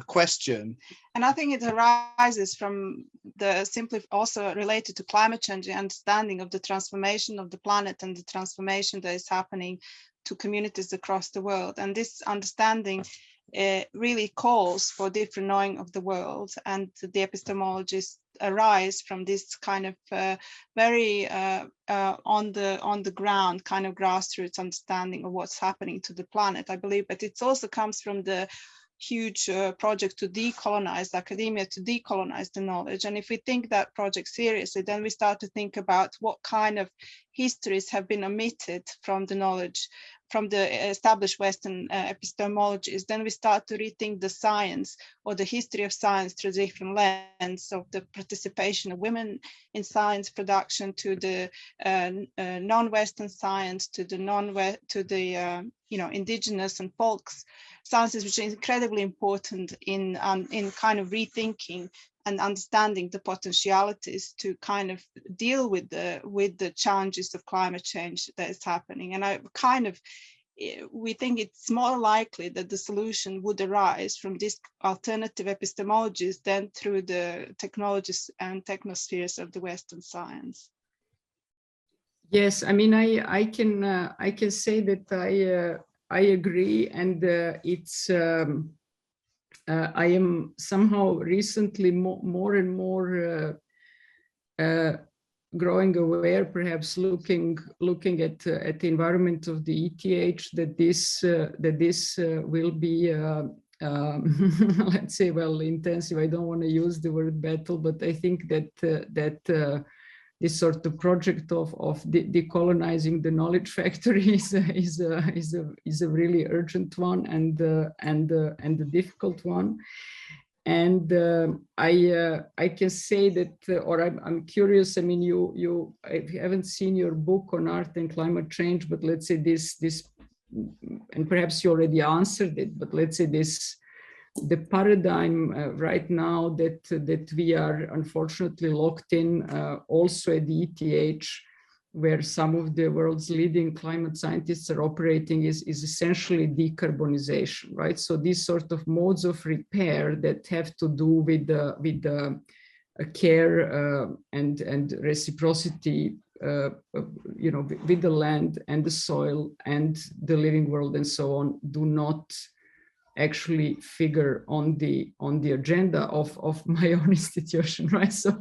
question. And I think it arises from the simply also related to climate change, the understanding of the transformation of the planet and the transformation that is happening to communities across the world. And this understanding really calls for different knowing of the world, and the epistemologies arise from this kind of very on the ground kind of grassroots understanding of what's happening to the planet, I believe. But it also comes from the huge project to decolonize academia, to decolonize the knowledge. And if we think that project seriously, then we start to think about what kind of histories have been omitted from the knowledge, from the established Western epistemologies. Then we start to rethink the science or the history of science through different lens of the participation of women in science production, to the non-Western science, to the you know, indigenous and folks sciences, which is incredibly important in kind of rethinking and understanding the potentialities to kind of deal with the challenges of climate change that is happening. And we think it's more likely that the solution would arise from these alternative epistemologies than through the technologies and technospheres of the Western science. Yes, I mean, I can say that I agree, and it's I am somehow recently more and more growing aware, perhaps looking at the environment of the ETH, that this will be let's say, well, intensive. I don't want to use the word battle, but I think that this sort of project of decolonizing the knowledge factory is a really urgent one and a difficult one. And I can say that, or I'm curious. I mean, I haven't seen your book on art and climate change, but let's say this, and perhaps you already answered it, but let's say the paradigm right now that we are unfortunately locked in, also at the ETH, where some of the world's leading climate scientists are operating, is essentially decarbonization, right? So these sort of modes of repair that have to do with the care and reciprocity, you know, with the land and the soil and the living world and so on, do not actually figure on the agenda of my own institution, right? So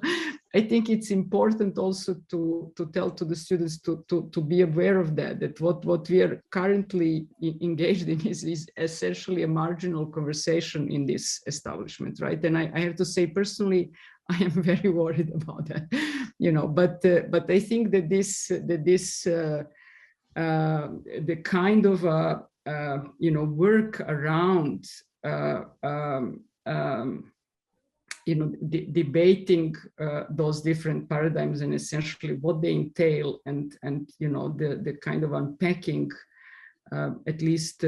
I think it's important also to tell to the students to be aware of that what we are currently engaged in is essentially a marginal conversation in this establishment, right? And I have to say, personally, I am very worried about that, you know, but I think that the kind of you know, work around you know, debating those different paradigms and essentially what they entail, and you know, the kind of unpacking, at least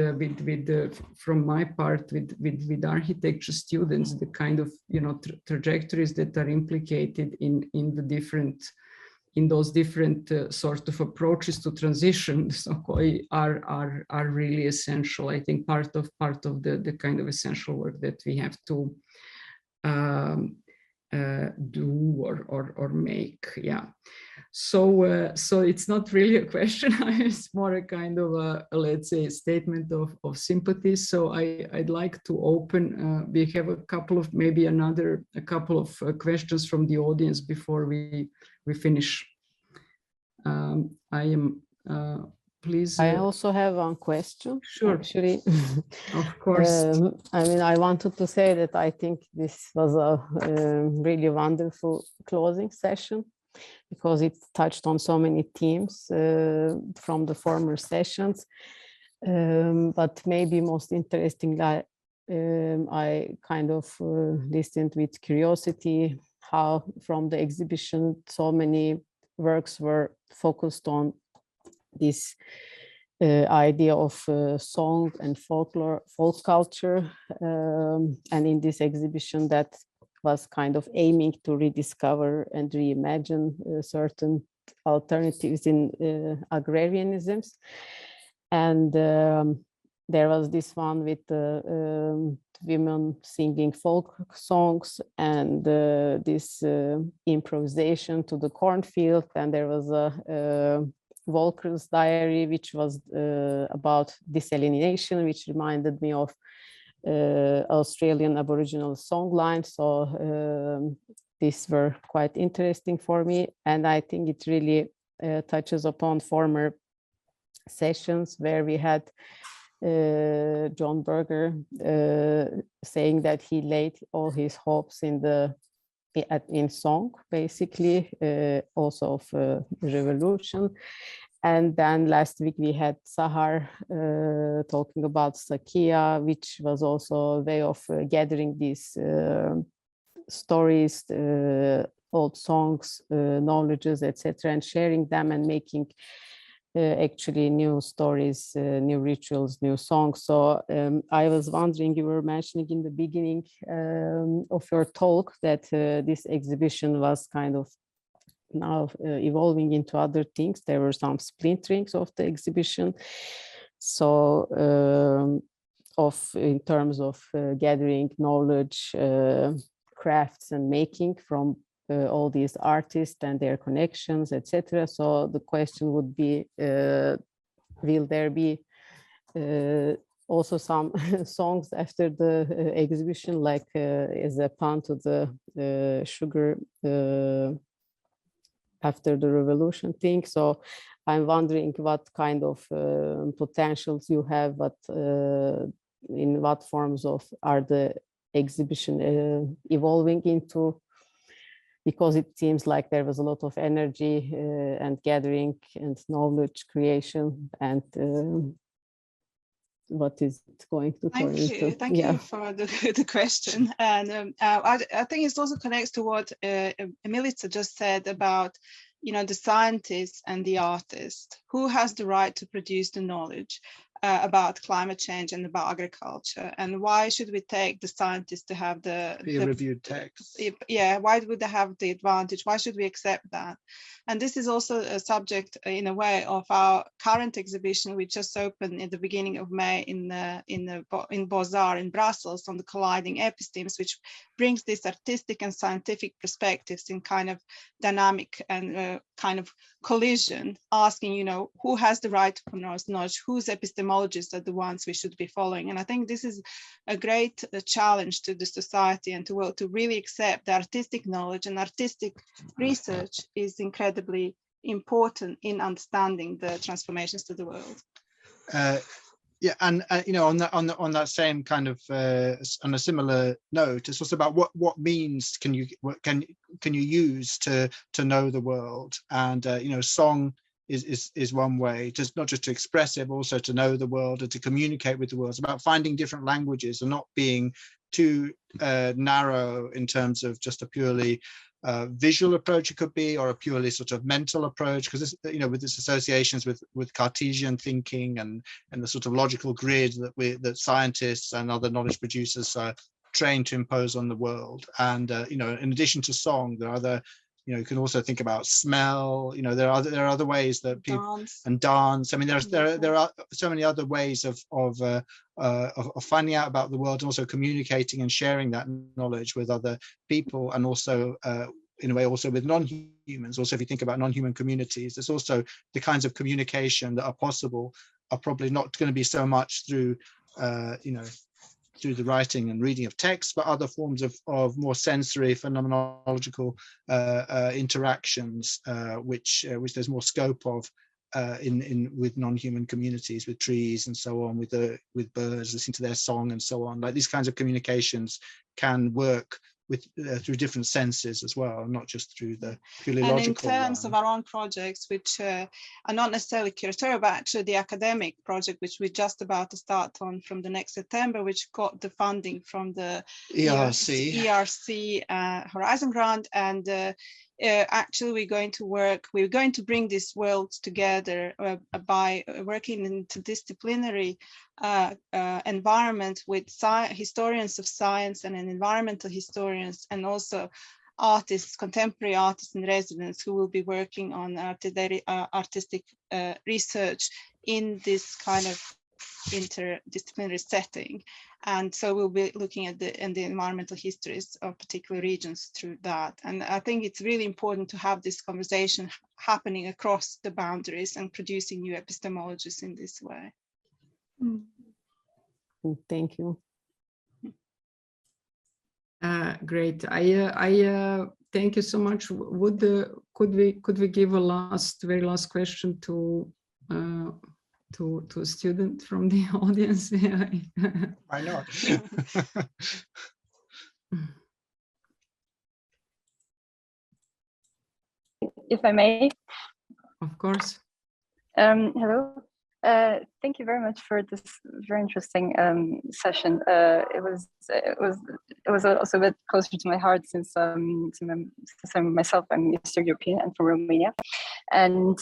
from my part with architecture students, the kind of, you know, trajectories that are implicated in those different sort of approaches to transition, so are really essential. I think part of the kind of essential work that we have to do or make. Yeah. So it's not really a question. It's more a kind of a, let's say, a statement of sympathy. So I'd like to open. We have a couple of questions from the audience before we finish. I am please. I also have one question. Sure. Actually, of course. I mean, I wanted to say that I think this was a really wonderful closing session, because it touched on so many themes from the former sessions. But maybe most interestingly, I kind of listened with curiosity how from the exhibition so many works were focused on this idea of song and folklore, folk culture, and in this exhibition that was kind of aiming to rediscover and reimagine certain alternatives in agrarianisms. And there was this one with women singing folk songs and this improvisation to the cornfield. And there was a Walker's diary, which was about desalination, which reminded me of Australian Aboriginal songline. So these were quite interesting for me. And I think it really touches upon former sessions where we had John Berger saying that he laid all his hopes in song, basically, also of the revolution. And then last week we had Sahar talking about Sakia, which was also a way of gathering these stories, old songs, knowledges, etc., and sharing them and making actually new stories, new rituals, new songs. So I was wondering, you were mentioning in the beginning of your talk that this exhibition was kind of now evolving into other things. There were some splinterings of the exhibition. So in terms of gathering knowledge, crafts and making from all these artists and their connections, etc. So the question would be, will there be also some songs after the exhibition, like as a pun to the sugar after the revolution thing? So I'm wondering what kind of potentials you have, but in what forms of are the exhibition evolving into? Because it seems like there was a lot of energy and gathering and knowledge creation, and what is it going to turn into? Thank you for the question. And I think it also connects to what Milica just said about, the scientist and the artist. Who has the right to produce the knowledge about climate change and about agriculture? And why should we take the scientists to have the peer-reviewed text? Yeah, why would they have the advantage? Why should we accept that? And this is also a subject, in a way, of our current exhibition, which just opened at the beginning of May in Beaux-Arts in Brussels, on the colliding epistemes, which brings this artistic and scientific perspectives in kind of dynamic and kind of collision, asking, who has the right to pronounce knowledge, whose epistemologies are the ones we should be following. And I think this is a great challenge to the society, and to really accept that artistic knowledge and artistic research is incredibly important in understanding the transformations to the world. Yeah, and on that same kind of on a similar note, it's also about what means can you use to know the world, and song is one way, just not just to express it, but also to know the world and to communicate with the world. It's about finding different languages and not being too narrow in terms of just a purely visual approach it could be, or a purely sort of mental approach, because this, with its associations with Cartesian thinking and the sort of logical grid that scientists and other knowledge producers are trained to impose on the world. And in addition to song, there are other, you can also think about smell. There are other ways that people dance. I mean, there are so many other ways of finding out about the world, and also communicating and sharing that knowledge with other people, and also in a way also with non-humans. Also, if you think about non-human communities, there's also the kinds of communication that are possible are probably not going to be so much through through the writing and reading of text, but other forms of more sensory phenomenological interactions, which there's more scope of with non-human communities, with trees and so on, with birds, listening to their song and so on. Like, these kinds of communications can work with through different senses as well, not just through the purely and logical. In terms of our own projects, which are not necessarily curatorial, but actually the academic project, which we're just about to start on from the next September, which got the funding from the ERC Horizon Grant, and actually we're going to bring these worlds together by working in interdisciplinary environment with historians of science and environmental historians, and also artists, contemporary artists in residence, who will be working on artistic research in this kind of interdisciplinary setting. And so we'll be looking at the environmental histories of particular regions through that. And I think it's really important to have this conversation happening across the boundaries and producing new epistemologies in this way. Thank you. Great. I thank you so much. Could we give a very last question to a student from the audience? Why not? If I may. Of course. Hello. Thank you very much for this very interesting session. It was also a bit closer to my heart since I'm myself, I'm Eastern European and from Romania, and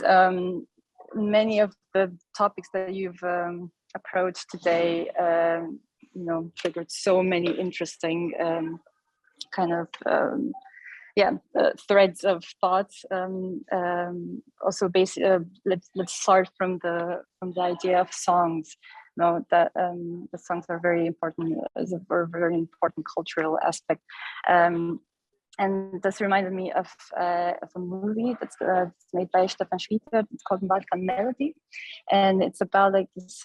many of the topics that you've approached today, triggered so many interesting kind of threads of thoughts. Also, let's start from the idea of songs. That the songs are very important as a very important cultural aspect. And this reminded me of a movie that's made by Stefan Schweitzer. It's called Balkan Melody, and it's about like this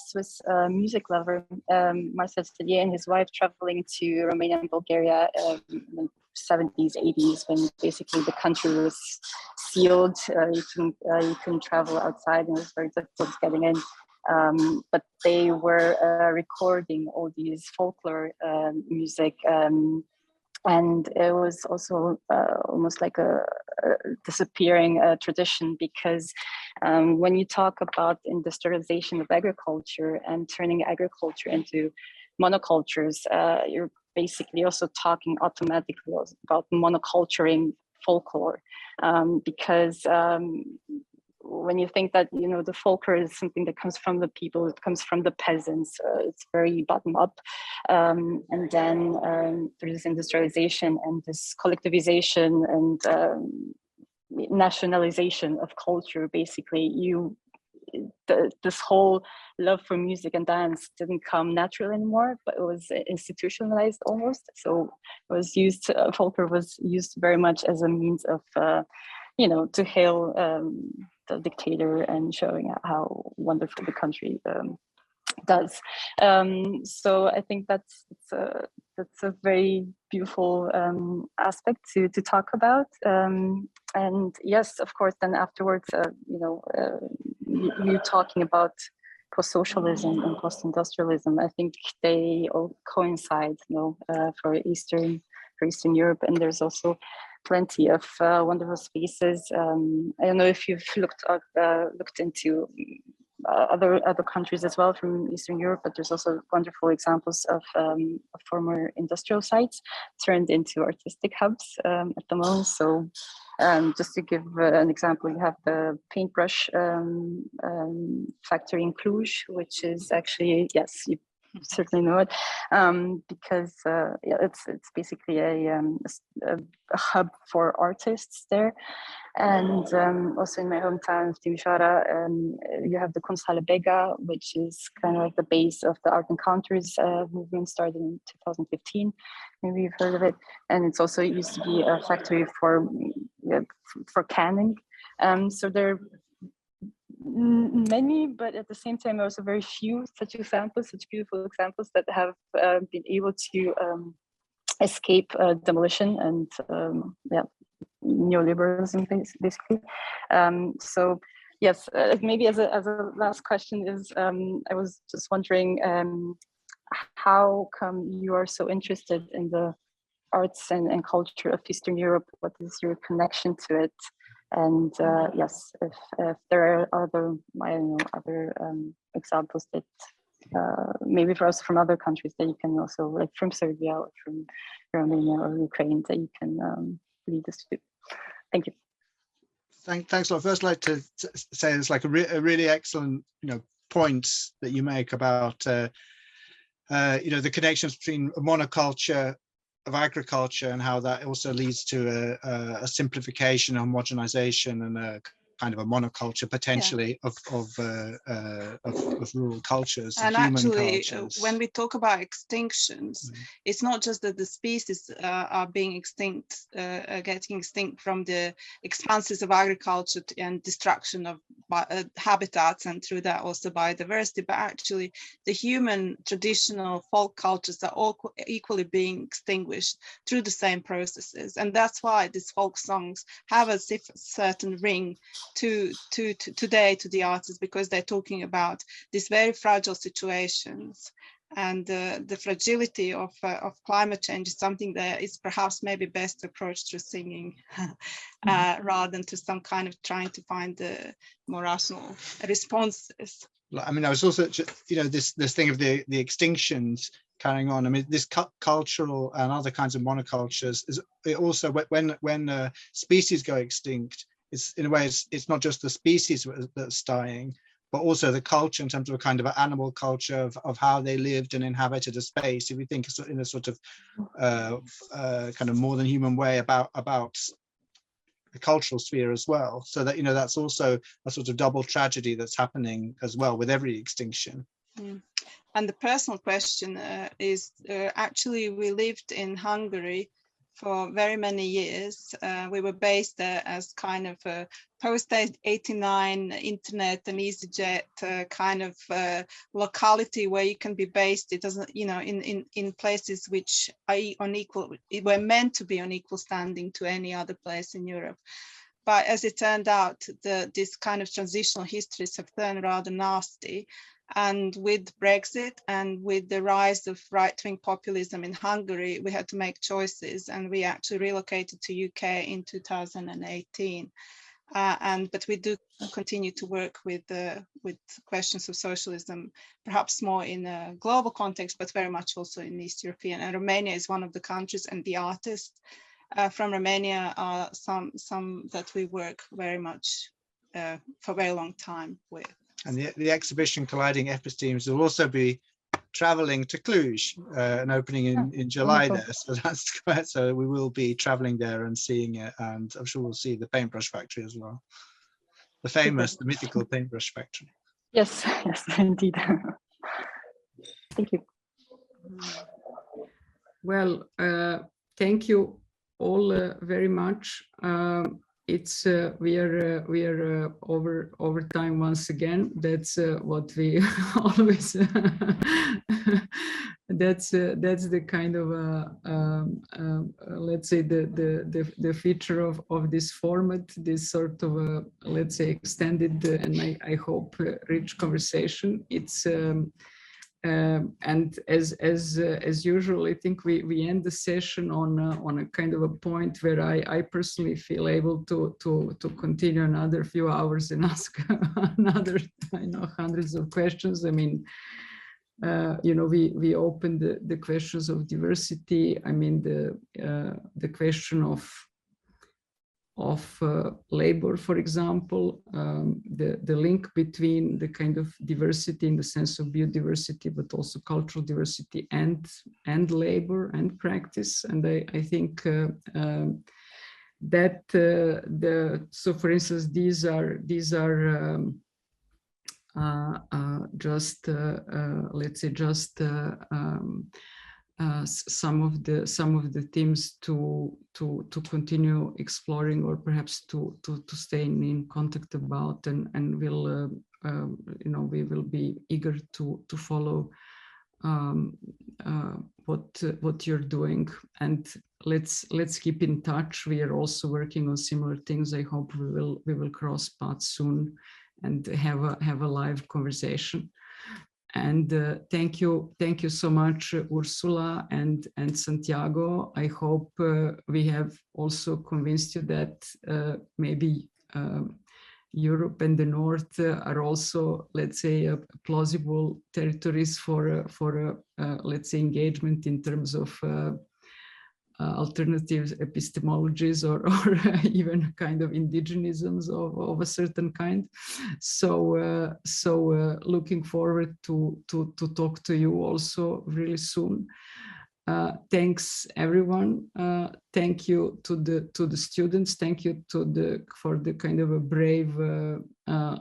Swiss music lover, Marcel Tellier, and his wife traveling to Romania and Bulgaria in the 70s, 80s, when basically the country was sealed. You couldn't travel outside, and it was very difficult getting in. But they were recording all these folklore music. And it was also almost like a disappearing tradition, because when you talk about industrialization of agriculture and turning agriculture into monocultures, you're basically also talking automatically about monoculturing folklore, because when you think that the folklore is something that comes from the people, it comes from the peasants, it's very bottom up, and then through this industrialization and this collectivization and nationalization of culture, basically this whole love for music and dance didn't come natural anymore, but it was institutionalized almost. So it was used, folklore was used very much as a means of to hail the dictator and showing how wonderful the country does. So I think that's a very beautiful aspect to talk about. And yes, of course, then afterwards, you talking about post-socialism and post-industrialism, I think they all coincide, for Eastern Europe, and there's also plenty of wonderful spaces. I don't know if you've looked into other countries as well from Eastern Europe, but there's also wonderful examples of former industrial sites turned into artistic hubs at the moment. So just to give an example, you have the paintbrush factory in Cluj, which is actually, yes, you certainly know it, because it's basically a hub for artists there. And also in my hometown of Timișoara, you have the Kunsthalle Bega, which is kind of like the base of the Art Encounters movement, started in 2015. Maybe you've heard of it. And it's also used to be a factory for canning. So there are many, but at the same time, also very few such examples, such beautiful examples that have been able to escape demolition and neoliberalism, basically. So yes, maybe as a last question is, I was just wondering, how come you are so interested in the arts and culture of Eastern Europe? What is your connection to it? And yes, if there are other, I don't know, other examples that maybe for us from other countries that you can also, like from Serbia or from Romania or Ukraine, that you can lead us to. Thank you. Thanks a lot. First, I'd like to say it's like a really excellent, points that you make about, the connections between a monoculture of agriculture and how that also leads to a simplification, homogenization, and a kind of a monoculture potentially of rural cultures and human actually cultures. When we talk about extinctions, it's not just that the species are being extinct, getting extinct from the expanses of agriculture and destruction of habitats, and through that also biodiversity, but actually the human traditional folk cultures are all equally being extinguished through the same processes. And that's why these folk songs have a certain ring to today to the artists, because they're talking about these very fragile situations, and the fragility of climate change is something that is perhaps maybe best approached through singing rather than to some kind of trying to find the more rational responses. I mean, I was also, this thing of the extinctions carrying on. I mean, this cultural and other kinds of monocultures is it also when species go extinct. It's in a way, it's not just the species that's dying, but also the culture in terms of a kind of an animal culture of how they lived and inhabited a space. If we think in a sort of kind of more than human way about the cultural sphere as well. So that, that's also a sort of double tragedy that's happening as well with every extinction. Mm. And the personal question is actually we lived in Hungary for very many years. We were based there as kind of a post-89 internet and EasyJet kind of locality where you can be based. It doesn't, in places which are were meant to be on equal standing to any other place in Europe. But as it turned out, this kind of transitional histories have turned rather nasty. And with Brexit and with the rise of right-wing populism in Hungary, we had to make choices, and we actually relocated to UK in 2018. But we do continue to work with questions of socialism, perhaps more in a global context, but very much also in East European. And Romania is one of the countries, and the artists from Romania are some that we work very much for a very long time with. And the exhibition Colliding Epistemes will also be traveling to Cluj and opening in July there. So that's quite, so we will be traveling there and seeing it, and I'm sure we'll see the paintbrush factory as well. The famous, the mythical paintbrush factory. Yes, indeed. Thank you. Well, thank you all very much. It's we are over time once again. That's what we always. That's the kind of let's say the feature of this format. This sort of let's say extended and I hope rich conversation. It's. And as usual, I think we end the session on a kind of a point where I personally feel able to continue another few hours and ask another hundreds of questions. I mean, we opened the questions of diversity. I mean, the question of labor, for example, the link between the kind of diversity in the sense of biodiversity, but also cultural diversity and labor and practice. And I think that so for instance, these are just let's say just some of the themes to continue exploring, or perhaps to stay in contact about, and we'll we will be eager to follow what you're doing, and let's keep in touch. We are also working on similar things. I hope we will cross paths soon and have a live conversation. thank you so much, Ursula and Santiago. I hope we have also convinced you that maybe Europe and the North are also, let's say, plausible territories for let's say, engagement in terms of alternative epistemologies or even kind of indigenisms of a certain kind. So looking forward to talk to you also really soon. Thanks everyone. Thank you to the students. Thank you for the kind of a brave,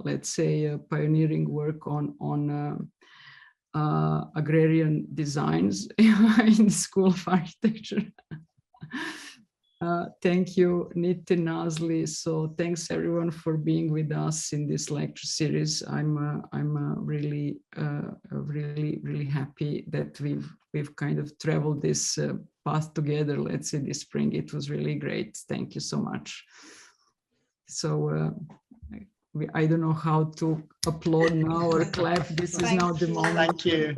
let's say, pioneering work on agrarian designs in the School of Architecture. Thank you, Nitin, Nazlı. So thanks everyone for being with us in this lecture series. I'm really happy that we've kind of traveled this path together. Let's say this spring. It was really great. Thank you so much. So I don't know how to applaud now or clap. This is now the moment. Thank you.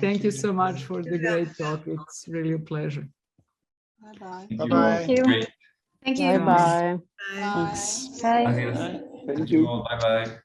Thank you so much for the great talk. It's really a pleasure. Bye-bye. Bye-bye. Thank you. Thank you. Bye-bye. Thanks. Bye. Adios. Thank you all. Bye-bye.